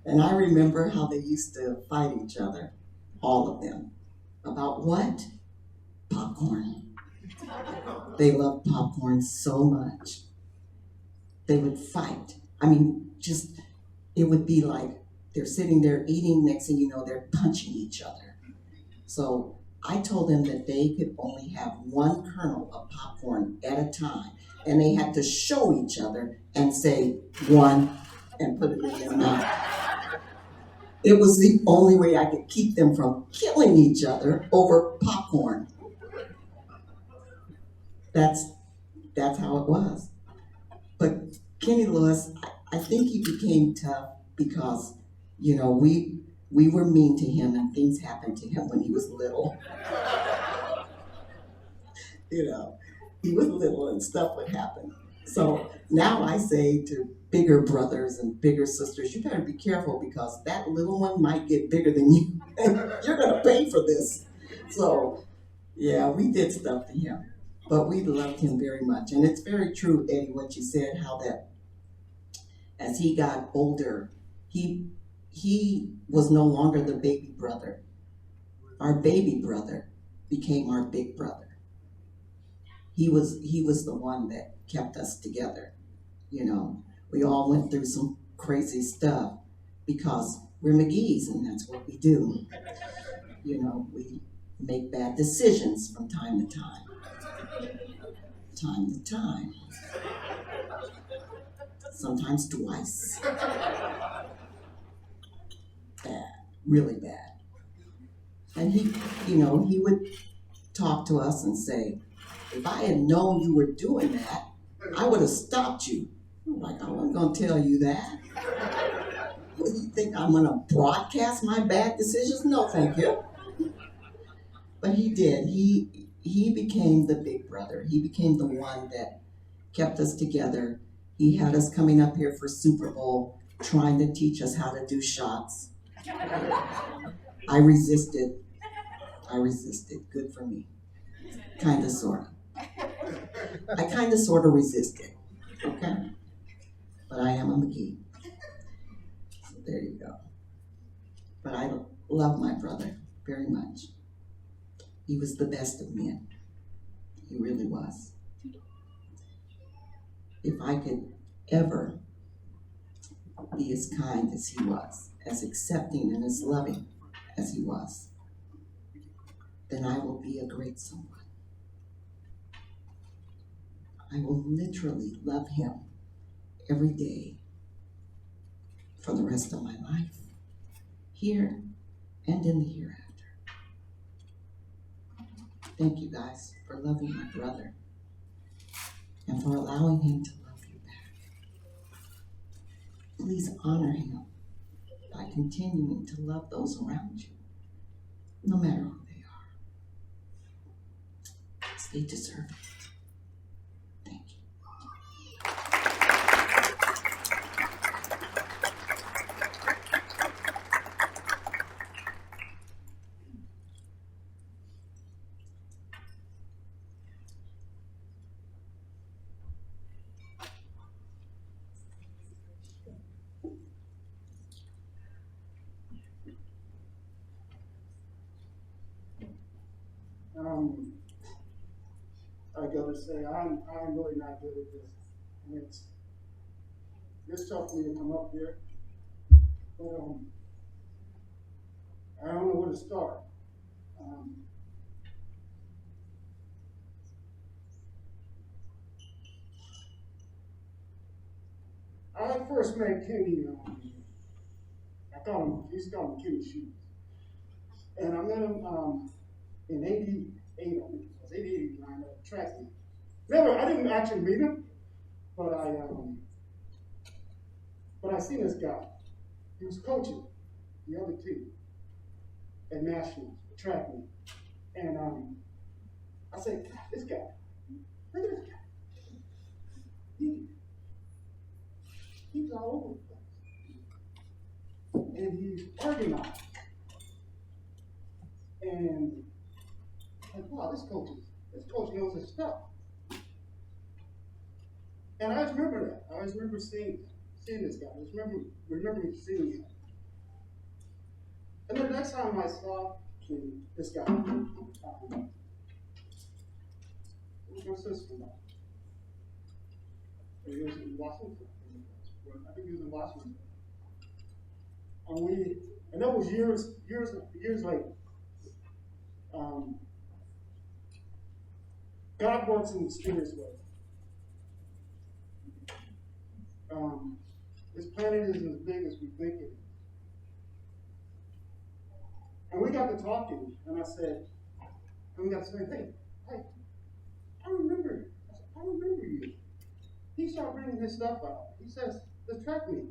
And I remember how they used to fight each other, all of them. About what? Popcorn. They loved popcorn so much. They would fight. I mean, just, it would be like they're sitting there eating, next thing you know, they're punching each other. So I told them that they could only have one kernel of popcorn at a time, and they had to show each other and say one and put it in their mouth. It was the only way I could keep them from killing each other over popcorn. That's how it was. But Kenny Lewis, I think he became tough because, you know, we were mean to him and things happened to him when he was little. You know, he was little and stuff would happen. So now I say to bigger brothers and bigger sisters, you better be careful because that little one might get bigger than you. And you're gonna pay for this. So yeah, we did stuff to him, but we loved him very much. And it's very true, Eddie, what you said, how that as he got older, he was no longer the baby brother. Our baby brother became our big brother. He was the one that kept us together. You know, we all went through some crazy stuff because we're McGees and that's what we do. You know, we make bad decisions from time to time. Time to time. Sometimes twice. Bad, really bad. And he, you know, he would talk to us and say, if I had known you were doing that, I would have stopped you. I'm like, I wasn't gonna tell you that. What do you think, I'm gonna broadcast my bad decisions? No, thank you. But he did. He became the big brother. He became the one that kept us together. He had us coming up here for Super Bowl, trying to teach us how to do shots. I resisted. Good for me. Kinda, sorta. I kinda, sorta resisted. Okay? But I am a McGee. So there you go. but I love my brother very much. He was the best of men. He really was. If I could ever be as kind as he was, as accepting and as loving as he was, then I will be a great someone. I will literally love him every day for the rest of my life, here and in the hereafter. Thank you guys for loving my brother and for allowing him to love you back. Please honor him by continuing to love those around you, no matter who they are. They deserve it. Thank you. I gotta say, I'm really not good at this. And it's tough for me to come up here, but I don't know where to start. I first met Kenny, he's called him Kenny Shoes. And I met him in 88, I think it was 88, 89, at track meet. I didn't actually meet him, but I seen this guy. He was coaching the other team at Nationals, the track meet. And I said, God, this guy, look at this guy. He's all over the place. And he's organized. And like, wow, this coach knows his stuff. And I just remember that. I always remember seeing this guy. I just remember seeing him. And then the next time I saw this guy, what was my sister about? He was in Washington. I think he was in Washington. And that was years later. God works in mysterious ways. This planet isn't as big as we think it is. And we got to talking, and I said, hey, I remember you. He started bringing his stuff out. He says, let's track me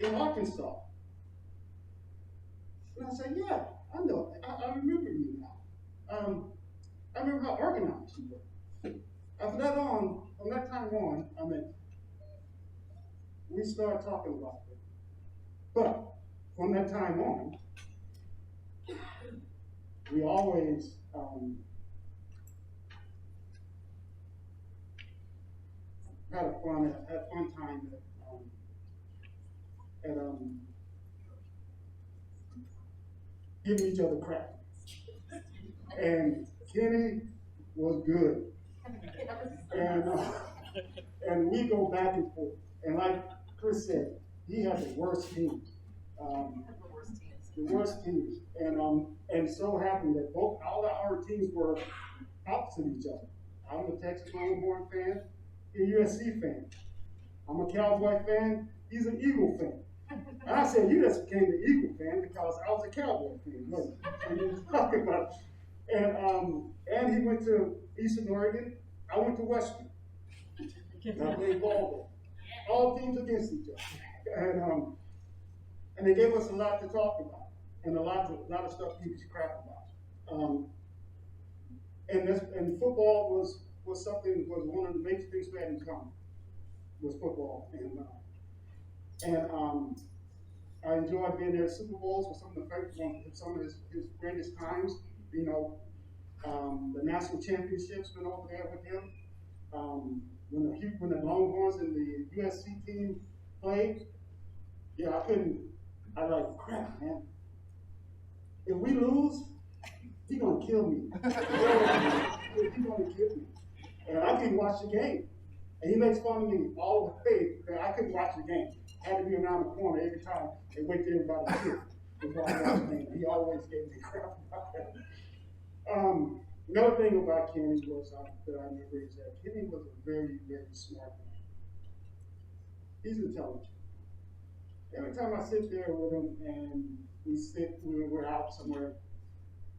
in Arkansas. And I said, yeah, I know. I remember you now. I remember how organized you were. From that time on, we started talking about it. But from that time on, we always had a fun time at giving each other crap. And Kenny was good. And we go back and forth. And like Chris said, he had the worst teams. The worst teams. And so happened that all our teams were opposite each other. I'm a Texas Longhorn fan, he's a USC fan. I'm a Cowboy fan, he's an Eagle fan. And I said, you just became an Eagle fan because I was a Cowboy fan, wasn't you? And he was talking about it. And he went to Eastern Oregon, I went to Western. I played ball there. All teams against each other. And they gave us a lot to talk about, and a lot of stuff to give crap about. And football was one of the major things we had in common, was football. And I enjoyed being there at Super Bowls with some of his greatest times. You know, the national championships went over there with him. When the Longhorns and the USC team played, yeah, I like, crap, man. if we lose, he gonna kill me. He gonna kill me. And I couldn't watch the game. And he makes fun of me all the way that I couldn't watch the game. I had to be around the corner every time and wait till everybody to quit before I watched the game. He always gave me crap about that. Another thing about Kenny was that I remember is that Kenny was a very, very smart man. He's intelligent. Every time I sit there with him and we're out somewhere,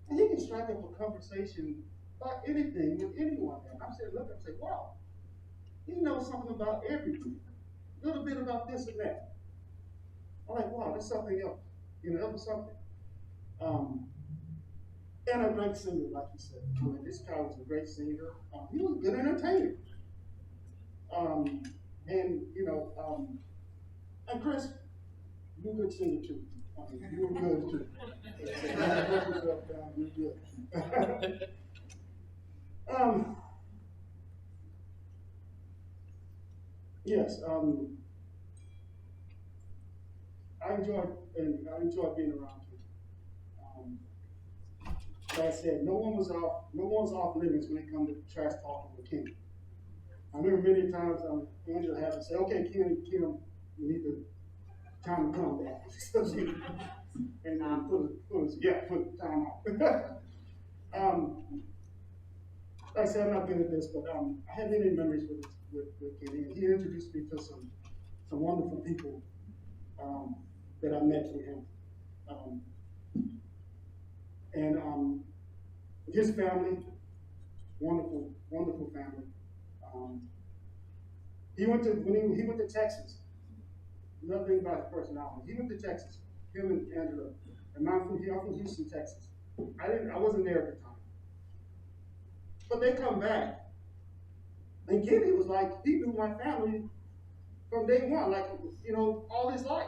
and he can strike up a conversation about anything with anyone. And I'm saying, look, I'm saying, wow, he knows something about everything. A little bit about this and that. I'm like, wow, that's something else. That was something. And a great singer, like you said. This guy was a great singer. He was a good entertainer. And Chris, you're a good singer too. You were good too. You're good. Yes. I enjoy being around you. Like I said, no one's off limits when it comes to trash talking with Kenny. I remember many times Angela had to say, "Okay, Kim, you need to time to come back," and put time out. Like I said, I'm not good at this, but I have many memories with Kenny, and he introduced me to some wonderful people that I met through him. And his family, wonderful, wonderful family. He went to Texas. Another thing about his personality, he went to Texas. Him and Angela, and I'm from Houston, Texas. I wasn't there at the time, but they come back, and Kenny was like, he knew my family from day one, like all his life.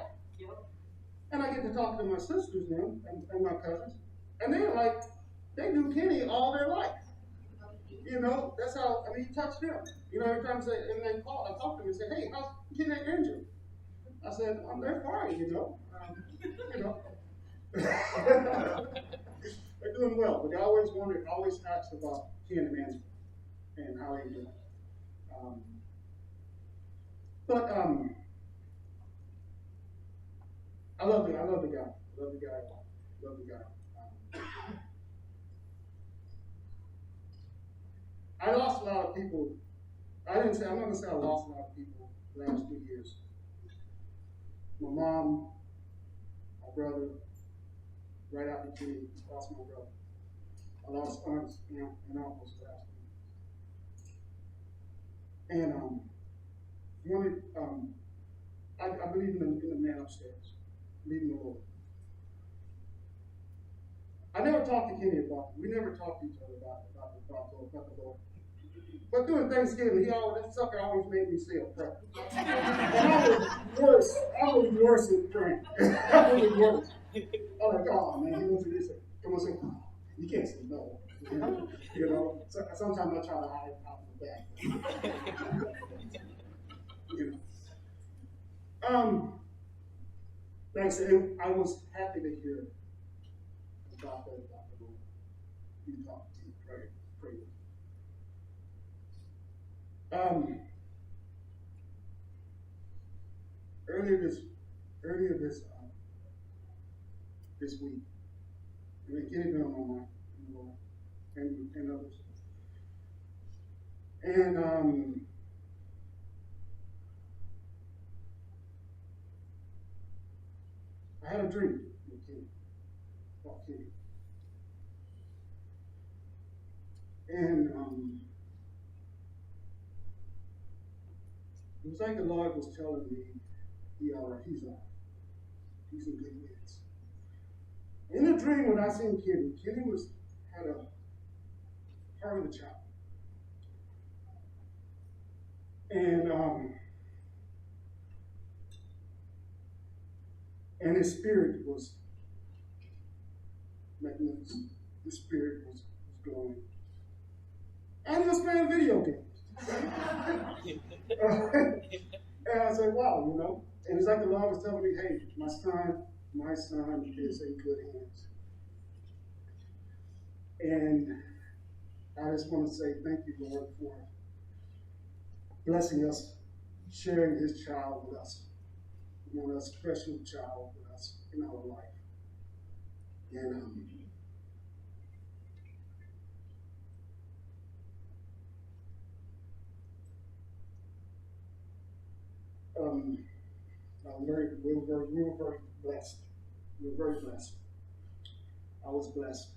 And I get to talk to my sisters now and my cousins, and they're like, they knew Kenny all their life. That's how, he touched them. Every time they call, I talk to them and say, hey, how's Kenny and Angel? I said, they're fine, They're doing well, but they always asked about Kenny and Angel and how they do. I love the guy. I love the guy a lot. Love the guy. I lost a lot of people. I'm not gonna say I lost a lot of people the last 2 years. My mom, my brother, right after Kenny, lost my brother. I lost aunts and uncles last week. And I believe in the man upstairs. I believe in the Lord. I never talked to Kenny about it. We never talked to each other about the Lord. But during Thanksgiving, that sucker always made me say a prayer. And I was worse at praying. I was worse. I was like, oh man, he wants to say, come on, say, you can't say no. Sometimes I try to hide out in the back. Like I said, I was happy to hear about the Lord. You talk, pray. Earlier this week, Kenny been on my mind, and others. And I had a dream with Kenny, about Kenny. And it was like the Lord was telling me, he's all right. He's in good hands. In the dream, when I seen Kenny had a heart of a child. And his spirit was magnificent. His spirit was glowing. And he was playing video games. And I said, wow, And it's like the Lord was telling me, hey, my son is in good hands. And I just want to say thank you, Lord, for blessing us, sharing his child with us, a special child with us in our life. And we were very blessed. We were very blessed. I was blessed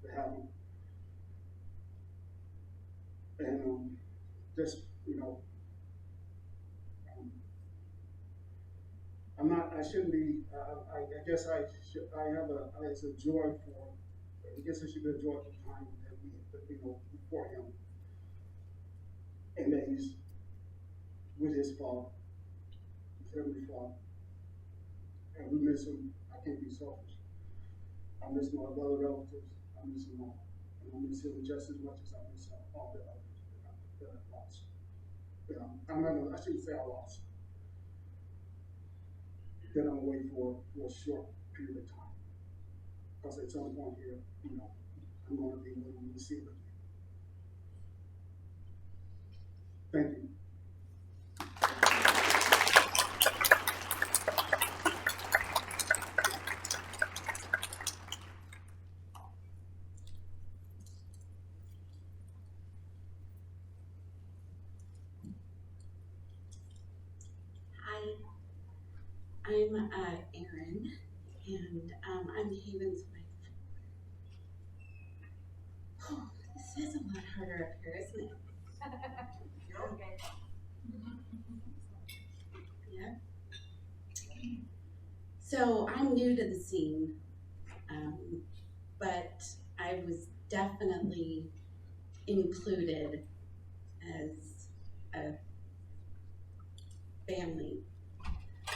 to have him. And just, I shouldn't be, I guess I it's a joy I guess it should be a joyful time that before him. And that he's with his Father, his Heavenly Father. And we miss him. I can't be selfish. I miss my other relatives. I miss them all. And I miss him just as much as I miss all the others that I've lost. I shouldn't say I lost. That I'm away for a short period of time. Because at some point here, I'm going to be willing to see it again. Thank you. I'm Erin, and I'm Haven's wife. Oh, this is a lot harder up here, isn't it? You're okay. Yeah. So I'm new to the scene, but I was definitely included as a family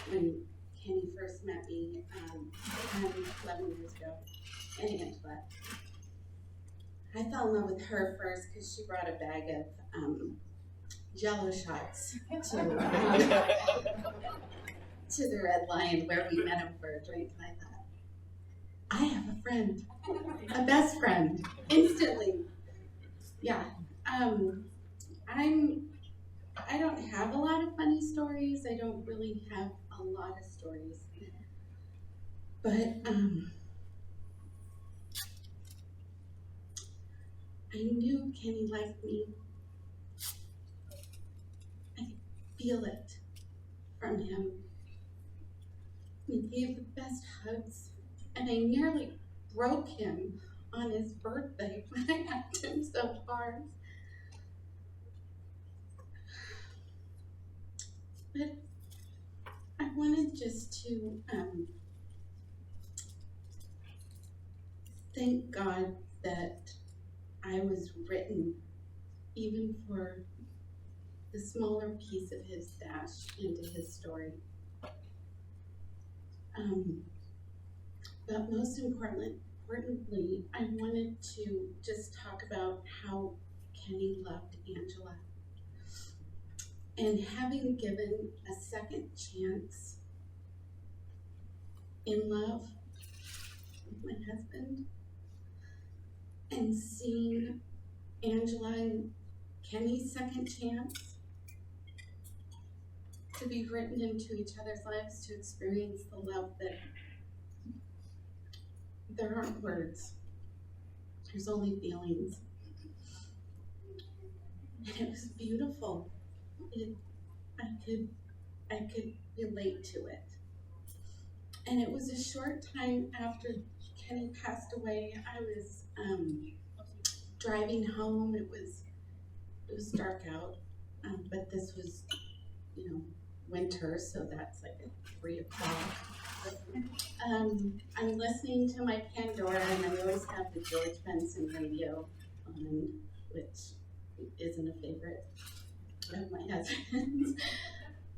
when Kenny first met me 10, 11 years ago, and Angela. I fell in love with her first because she brought a bag of Jello shots to the Red Lion where we met him for a drink, and I thought, I have a friend, a best friend, instantly. Yeah. I don't have a lot of funny stories. I don't really have a lot of stories. But I knew Kenny liked me. I could feel it from him. He gave the best hugs, and I nearly broke him on his birthday when I hugged him so hard. But I wanted just to thank God that I was written even for the smaller piece of his dash into his story. But most importantly, I wanted to just talk about how Kenny loved Angela. And having given a second chance in love with my husband, and seeing Angela and Kenny's second chance to be written into each other's lives, to experience the love that there aren't words, there's only feelings. And it was beautiful. I could relate to it. And it was a short time after Kenny passed away. I was driving home. It was dark out, but this was, winter, so that's like at 3 o'clock. I'm listening to my Pandora, and I always have the George Benson radio on, which isn't a favorite of my husband's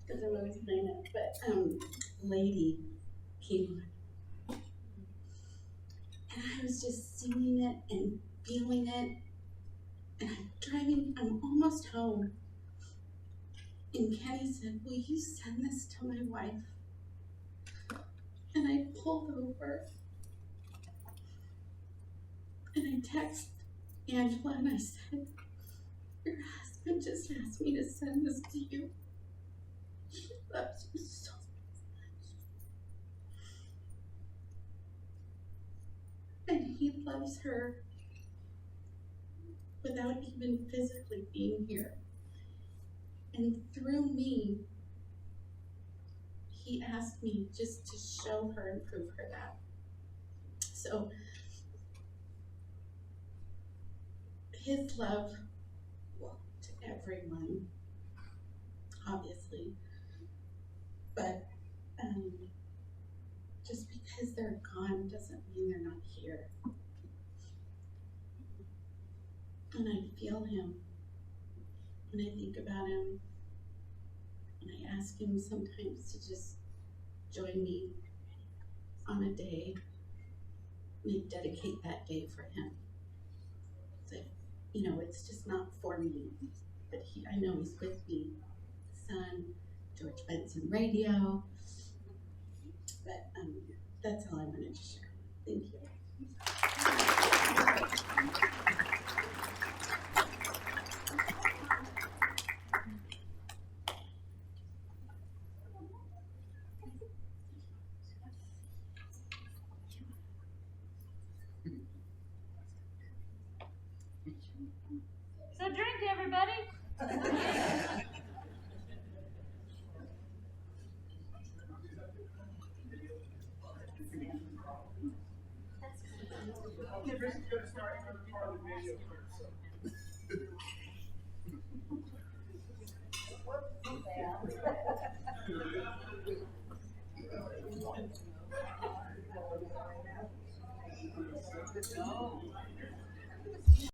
because I'm always playing it. But Lady came on, and I was just singing it and feeling it. And I'm almost home. And Kenny said, "Will you send this to my wife?" And I pulled over. And I texted Angela and I said, your husband just asked me to send this to you. He loves you so much. And he loves her without even physically being here. And through me, he asked me just to show her and prove her that. So his love, well, to everyone, obviously, but just because they're gone doesn't mean they're not here. And I feel him, and I think about him, and I ask him sometimes to just join me on a day, and I dedicate that day for him. So, you know, it's just not for me, but I know he's with me. Son, George Benson Radio, but that's all I wanted to share. Thank you. So drink, everybody.